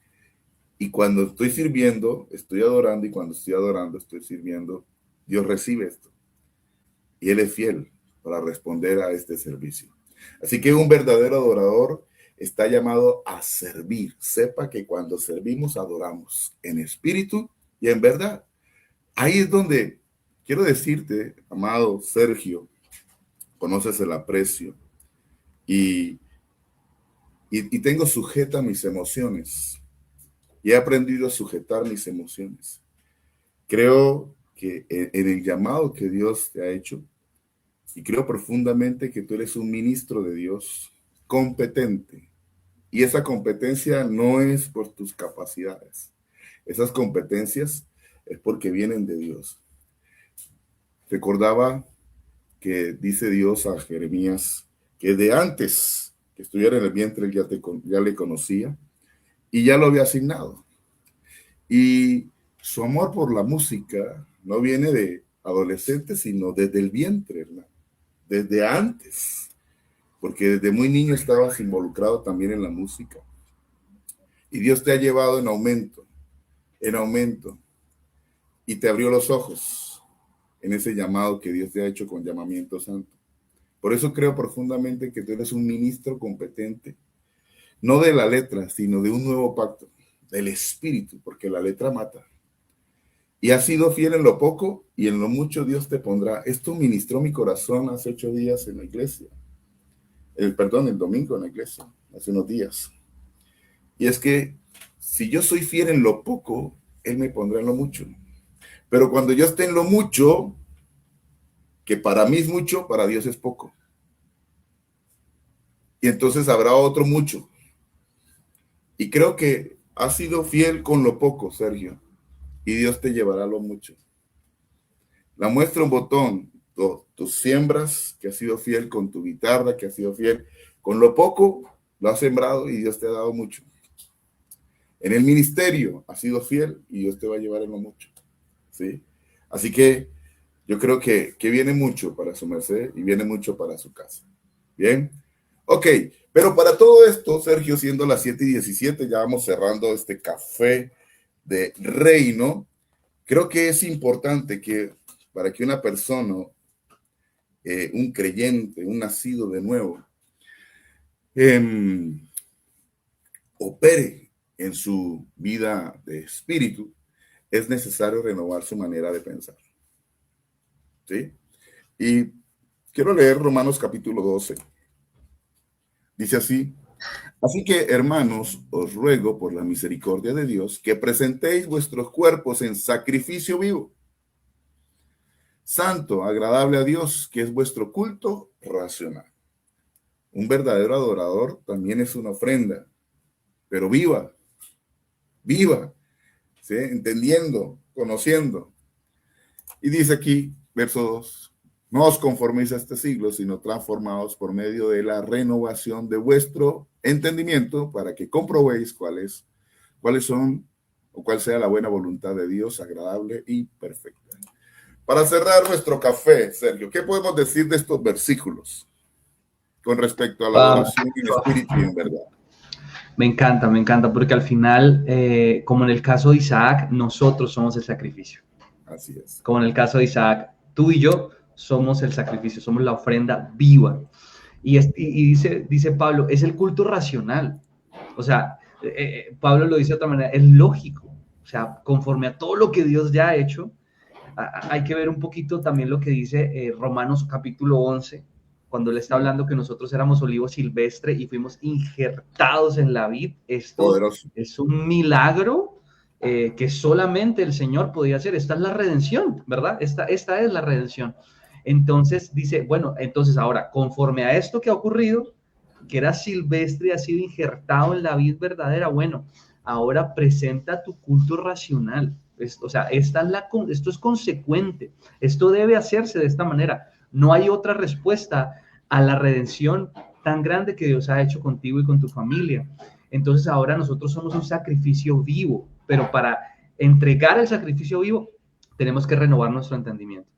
Y cuando estoy sirviendo, estoy adorando, y cuando estoy adorando, estoy sirviendo. Dios recibe esto. Y Él es fiel para responder a este servicio. Así que un verdadero adorador está llamado a servir. Sepa que cuando servimos, adoramos en espíritu y en verdad. Ahí es donde quiero decirte, amado Sergio, conoces el aprecio y tengo sujeta mis emociones y he aprendido a sujetar mis emociones. Creo que en el llamado que Dios te ha hecho, y creo profundamente que tú eres un ministro de Dios competente, y esa competencia no es por tus capacidades, esas competencias es porque vienen de Dios. Recordaba que dice Dios a Jeremías que de antes que estuviera en el vientre ya le conocía y ya lo había asignado. Y su amor por la música no viene de adolescente, sino desde el vientre, ¿verdad? Desde antes, porque desde muy niño estabas involucrado también en la música. Y Dios te ha llevado en aumento, y te abrió los ojos en ese llamado que Dios te ha hecho con llamamiento santo. Por eso creo profundamente que tú eres un ministro competente, no de la letra, sino de un nuevo pacto, del Espíritu, porque la letra mata. Y has sido fiel en lo poco y en lo mucho Dios te pondrá. Esto ministró mi corazón hace 8 días en la iglesia. El domingo en la iglesia, hace unos días. Y es que si yo soy fiel en lo poco, Él me pondrá en lo mucho. Pero cuando yo esté en lo mucho, que para mí es mucho, para Dios es poco. Y entonces habrá otro mucho. Y creo que has sido fiel con lo poco, Sergio, y Dios te llevará a lo mucho. La muestra un botón, tus siembras, que has sido fiel con tu guitarra, que has sido fiel con lo poco, lo has sembrado y Dios te ha dado mucho. En el ministerio has sido fiel y Dios te va a llevar en lo mucho. ¿Sí? Así que yo creo que viene mucho para su merced y viene mucho para su casa. Bien. Ok, pero para todo esto, Sergio, siendo las 7:17, ya vamos cerrando este café de reino. Creo que es importante que para que una persona, un creyente, un nacido de nuevo, opere en su vida de espíritu, es necesario renovar su manera de pensar. ¿Sí? Y quiero leer Romanos capítulo 12. Dice así: así que, hermanos, os ruego por la misericordia de Dios que presentéis vuestros cuerpos en sacrificio vivo, santo, agradable a Dios, que es vuestro culto racional. Un verdadero adorador también es una ofrenda, pero viva, ¿sí? Entendiendo, conociendo. Y dice aquí, verso 2, no os conforméis a este siglo, sino transformaos por medio de la renovación de vuestro entendimiento, para que comprobéis cuáles son o cuál sea la buena voluntad de Dios, agradable y perfecta. Para cerrar nuestro café, Sergio, ¿qué podemos decir de estos versículos con respecto a la adoración en espíritu y en verdad? Me encanta, porque al final, como en el caso de Isaac, nosotros somos el sacrificio. Así es. Como en el caso de Isaac, tú y yo somos el sacrificio, somos la ofrenda viva. Y dice Pablo, es el culto racional. O sea, Pablo lo dice de otra manera, es lógico. O sea, conforme a todo lo que Dios ya ha hecho, hay que ver un poquito también lo que dice Romanos capítulo 11, cuando le está hablando que nosotros éramos olivo silvestre y fuimos injertados en la vid. Esto poderoso. Es un milagro que solamente el Señor podía hacer. Esta es la redención, ¿verdad? Esta es la redención. Entonces dice, bueno, entonces ahora, conforme a esto que ha ocurrido, que era silvestre y ha sido injertado en la vid verdadera, bueno, ahora presenta tu culto racional. O sea, esto es consecuente. Esto debe hacerse de esta manera. No hay otra respuesta a la redención tan grande que Dios ha hecho contigo y con tu familia. Entonces ahora nosotros somos un sacrificio vivo, pero para entregar el sacrificio vivo tenemos que renovar nuestro entendimiento.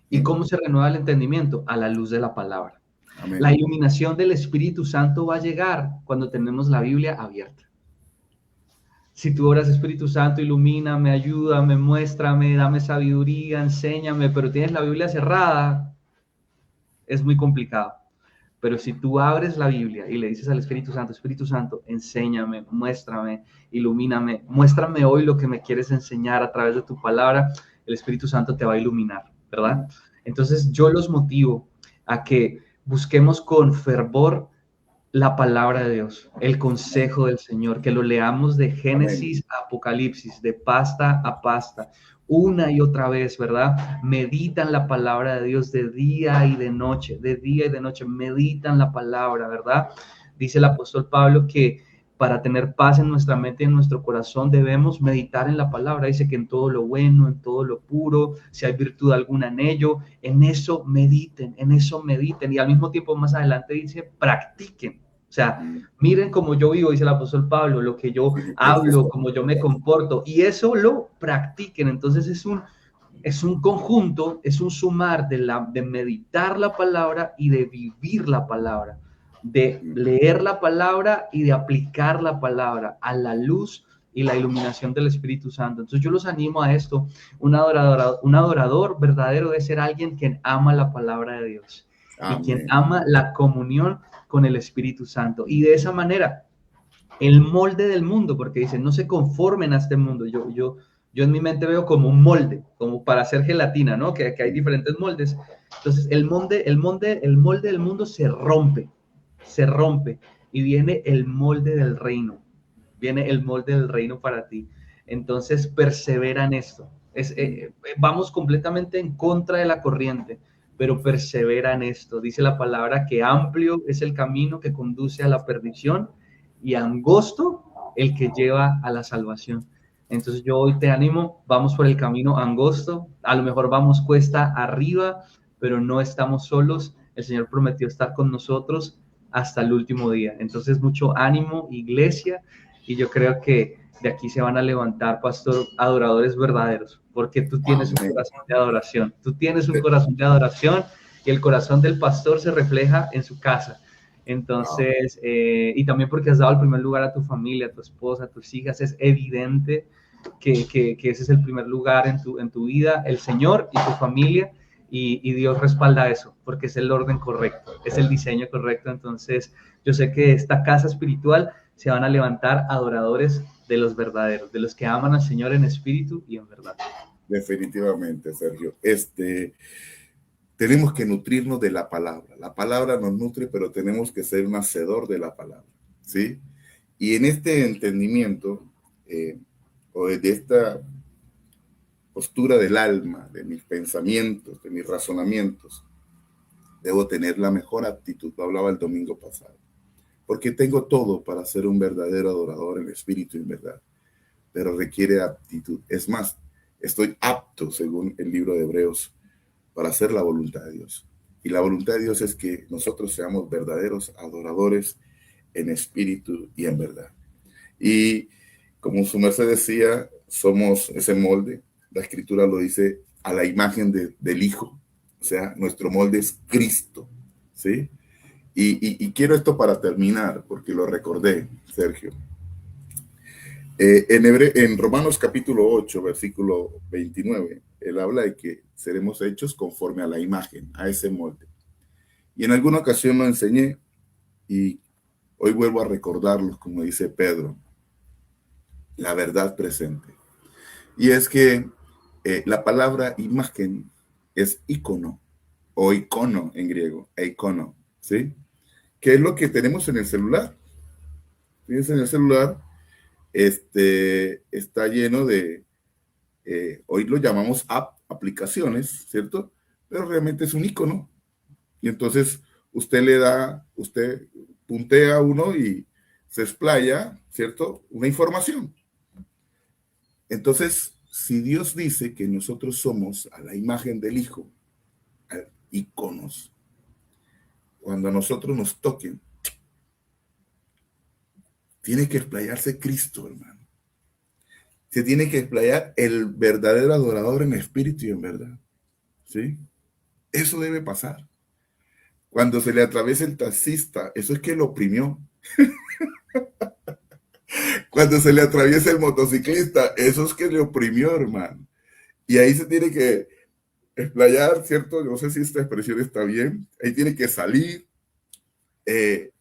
¿Y cómo se renueva el entendimiento? A la luz de la palabra. Amén. La iluminación del Espíritu Santo va a llegar cuando tenemos la Biblia abierta. Si tú oras, Espíritu Santo, ilumíname, ayúdame, muéstrame, dame sabiduría, enséñame, pero tienes la Biblia cerrada, es muy complicado. Pero si tú abres la Biblia y le dices al Espíritu Santo, enséñame, muéstrame, ilumíname, muéstrame hoy lo que me quieres enseñar a través de tu palabra, el Espíritu Santo te va a iluminar, ¿verdad? Entonces yo los motivo a que busquemos con fervor la palabra de Dios, el consejo del Señor, que lo leamos de Génesis a Apocalipsis, de pasta a pasta, una y otra vez, ¿verdad? Meditan la palabra de Dios de día y de noche, meditan la palabra, ¿verdad? Dice el apóstol Pablo que para tener paz en nuestra mente y en nuestro corazón debemos meditar en la palabra. Dice que en todo lo bueno, en todo lo puro, si hay virtud alguna en ello, en eso mediten. Y al mismo tiempo más adelante dice, practiquen. O sea, miren cómo yo vivo, dice el apóstol Pablo, lo que yo hablo, cómo yo me comporto, y eso lo practiquen. Entonces es un conjunto, es un sumar de meditar la palabra y de vivir la palabra, de leer la palabra y de aplicar la palabra a la luz y la iluminación del Espíritu Santo. Entonces yo los animo a esto. Un adorador verdadero debe ser alguien quien ama la palabra de Dios. Amén. Y quien ama la comunión con el Espíritu Santo. Y de esa manera el molde del mundo, porque dicen, no se conformen a este mundo. Yo en mi mente veo como un molde, como para hacer gelatina, ¿no? Que hay diferentes moldes. Entonces, el molde del mundo se rompe y viene el molde del reino, viene el molde del reino para ti. Entonces, persevera en esto. Vamos completamente en contra de la corriente, pero persevera en esto. Dice la palabra que amplio es el camino que conduce a la perdición y angosto el que lleva a la salvación. Entonces yo hoy te animo, vamos por el camino angosto, a lo mejor vamos cuesta arriba, pero no estamos solos. El Señor prometió estar con nosotros hasta el último día. Entonces mucho ánimo, iglesia, y yo creo que de aquí se van a levantar, pastor, adoradores verdaderos, porque tú tienes un Amén. corazón de adoración, tú tienes un corazón de adoración y el corazón del pastor se refleja en su casa. Wow. Entonces, y también porque has dado el primer lugar a tu familia, a tu esposa, a tus hijas, es evidente que ese es el primer lugar en tu vida, el Señor y tu familia, y Dios respalda eso, porque es el orden correcto, es el diseño correcto. Entonces, yo sé que esta casa espiritual se van a levantar adoradores de los verdaderos, de los que aman al Señor en espíritu y en verdad. Definitivamente, Sergio. Tenemos que nutrirnos de la palabra. La palabra nos nutre, pero tenemos que ser un hacedor de la palabra, ¿sí? Y en este entendimiento, o de esta postura del alma, de mis pensamientos, de mis razonamientos, debo tener la mejor actitud. Lo hablaba el domingo pasado. Porque tengo todo para ser un verdadero adorador en espíritu y en verdad, pero requiere aptitud. Es más, estoy apto, según el libro de Hebreos, para hacer la voluntad de Dios. Y la voluntad de Dios es que nosotros seamos verdaderos adoradores en espíritu y en verdad. Y como su merced decía, somos ese molde. La escritura lo dice a la imagen del Hijo. O sea, nuestro molde es Cristo. ¿Sí? Y quiero esto para terminar, porque lo recordé, Sergio. En Romanos capítulo 8, versículo 29, él habla de que seremos hechos conforme a la imagen, a ese molde. Y en alguna ocasión lo enseñé y hoy vuelvo a recordarlos, como dice Pedro, la verdad presente. Y es que la palabra imagen es icono o icono en griego, icono, ¿sí? ¿Qué es lo que tenemos en el celular? Fíjense, en el celular está lleno de, hoy lo llamamos aplicaciones, ¿cierto? Pero realmente es un icono. Y entonces usted puntea uno y se explaya, ¿cierto? Una información. Entonces, si Dios dice que nosotros somos a la imagen del Hijo, iconos, cuando a nosotros nos toquen, tiene que explayarse Cristo, hermano. Se tiene que explayar el verdadero adorador en espíritu y en verdad. ¿Sí? Eso debe pasar. Cuando se le atraviesa el taxista, eso es que lo oprimió. Cuando se le atraviesa el motociclista, eso es que le oprimió, hermano. Y ahí se tiene que explayar, ¿cierto? No sé si esta expresión está bien. Ahí tiene que salir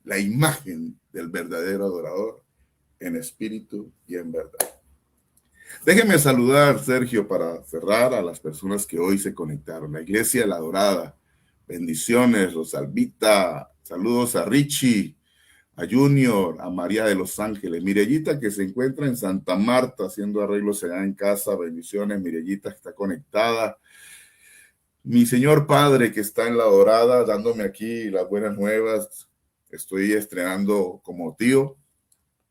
la imagen del verdadero adorador en espíritu y en verdad. Déjeme saludar, Sergio, para cerrar a las personas que hoy se conectaron. La Iglesia La Dorada. Bendiciones, Rosalvita. Saludos a Richie, a Junior, a María de Los Ángeles. Mirellita, que se encuentra en Santa Marta haciendo arreglos allá en casa. Bendiciones, Mirellita, que está conectada. Mi señor padre, que está en La Dorada, dándome aquí las buenas nuevas. Estoy estrenando como tío.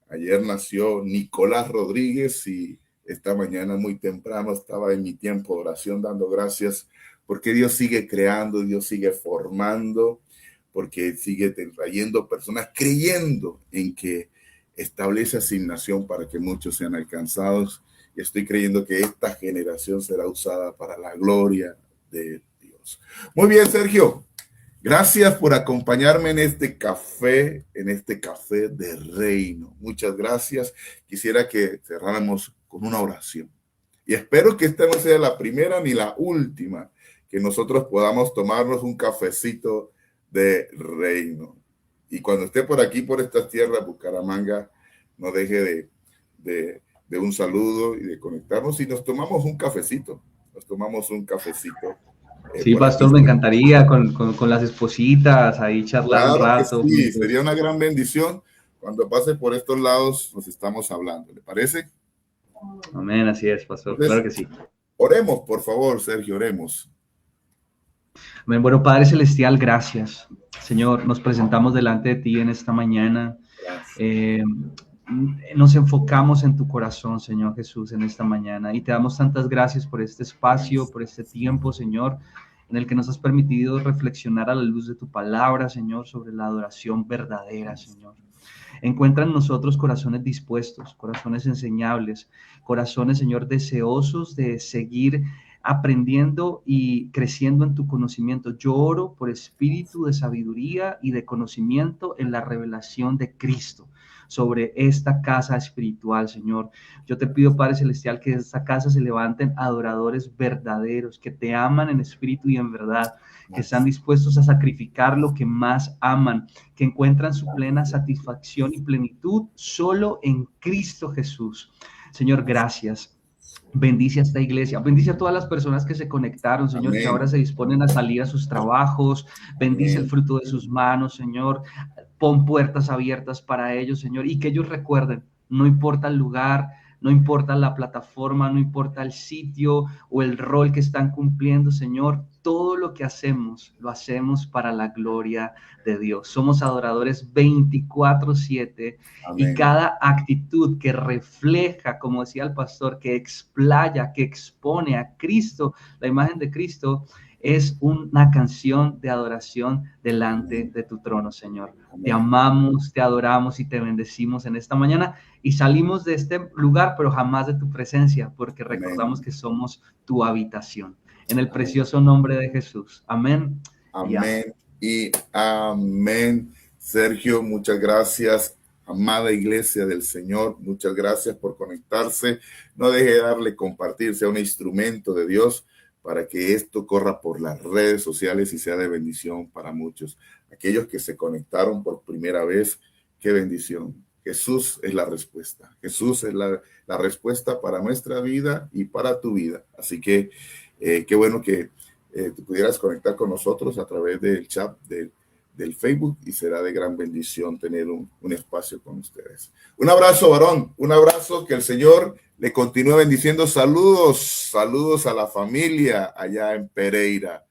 Ayer nació Nicolás Rodríguez y esta mañana muy temprano estaba en mi tiempo de oración dando gracias porque Dios sigue creando, Dios sigue formando, porque sigue trayendo personas creyendo en que establece asignación para que muchos sean alcanzados. Y estoy creyendo que esta generación será usada para la gloria de Dios. Muy bien, Sergio. Gracias por acompañarme en este café de reino. Muchas gracias. Quisiera que cerráramos con una oración. Y espero que esta no sea la primera ni la última, que nosotros podamos tomarnos un cafecito de reino. Y cuando esté por aquí, por estas tierras, Bucaramanga, no deje de un saludo y de conectarnos y nos tomamos un cafecito. Sí, Por aquí. pastor, me encantaría con las espositas ahí charlar un Claro que rato sí, juntos. sería una gran bendición. Cuando pase por estos lados nos estamos hablando, ¿le parece? Amén, así es, pastor, Entonces, claro que sí. oremos, por favor, Sergio, oremos. Amén. Bueno, Padre Celestial, gracias. Señor, nos presentamos delante de ti en esta mañana. Eh, nos enfocamos en tu corazón, Señor Jesús, en esta mañana y te damos tantas gracias por este espacio, por este tiempo, Señor, en el que nos has permitido reflexionar a la luz de tu palabra, Señor, sobre la adoración verdadera, Señor. Encuentra en nosotros corazones dispuestos, corazones enseñables, corazones, Señor, deseosos de seguir aprendiendo y creciendo en tu conocimiento. Yo oro por espíritu de sabiduría y de conocimiento en la revelación de Cristo sobre esta casa espiritual, Señor. Yo te pido, Padre Celestial, que de esta casa se levanten adoradores verdaderos, que te aman en espíritu y en verdad, que están dispuestos a sacrificar lo que más aman, que encuentran su plena satisfacción y plenitud solo en Cristo Jesús. Señor, gracias. Bendice a esta iglesia, bendice a todas las personas que se conectaron, Señor, Amén. que ahora se disponen a salir a sus trabajos. Bendice Amén. el fruto de sus manos, Señor. Pon puertas abiertas para ellos, Señor, y que ellos recuerden, no importa el lugar, no importa la plataforma, no importa el sitio o el rol que están cumpliendo, Señor, todo lo que hacemos, lo hacemos para la gloria de Dios. Somos adoradores 24/7 y cada actitud que refleja, como decía el pastor, que explaya, que expone a Cristo, la imagen de Cristo, es una canción de adoración delante de tu trono, Señor. Amén. Te amamos, te adoramos y te bendecimos en esta mañana y salimos de este lugar, pero jamás de tu presencia, porque recordamos que somos tu habitación. En el precioso nombre de Jesús. Amén. Amén y amén. Sergio, muchas gracias. Amada iglesia del Señor, muchas gracias por conectarse. No deje de darle compartir, sea un instrumento de Dios para que esto corra por las redes sociales y sea de bendición para muchos. Aquellos que se conectaron por primera vez, qué bendición. Jesús es la respuesta. Jesús es la respuesta para nuestra vida y para tu vida. Así que qué bueno que te pudieras conectar con nosotros a través del chat del Facebook y será de gran bendición tener un espacio con ustedes. Un abrazo, varón, un abrazo, que el Señor le continúe bendiciendo. Saludos a la familia allá en Pereira.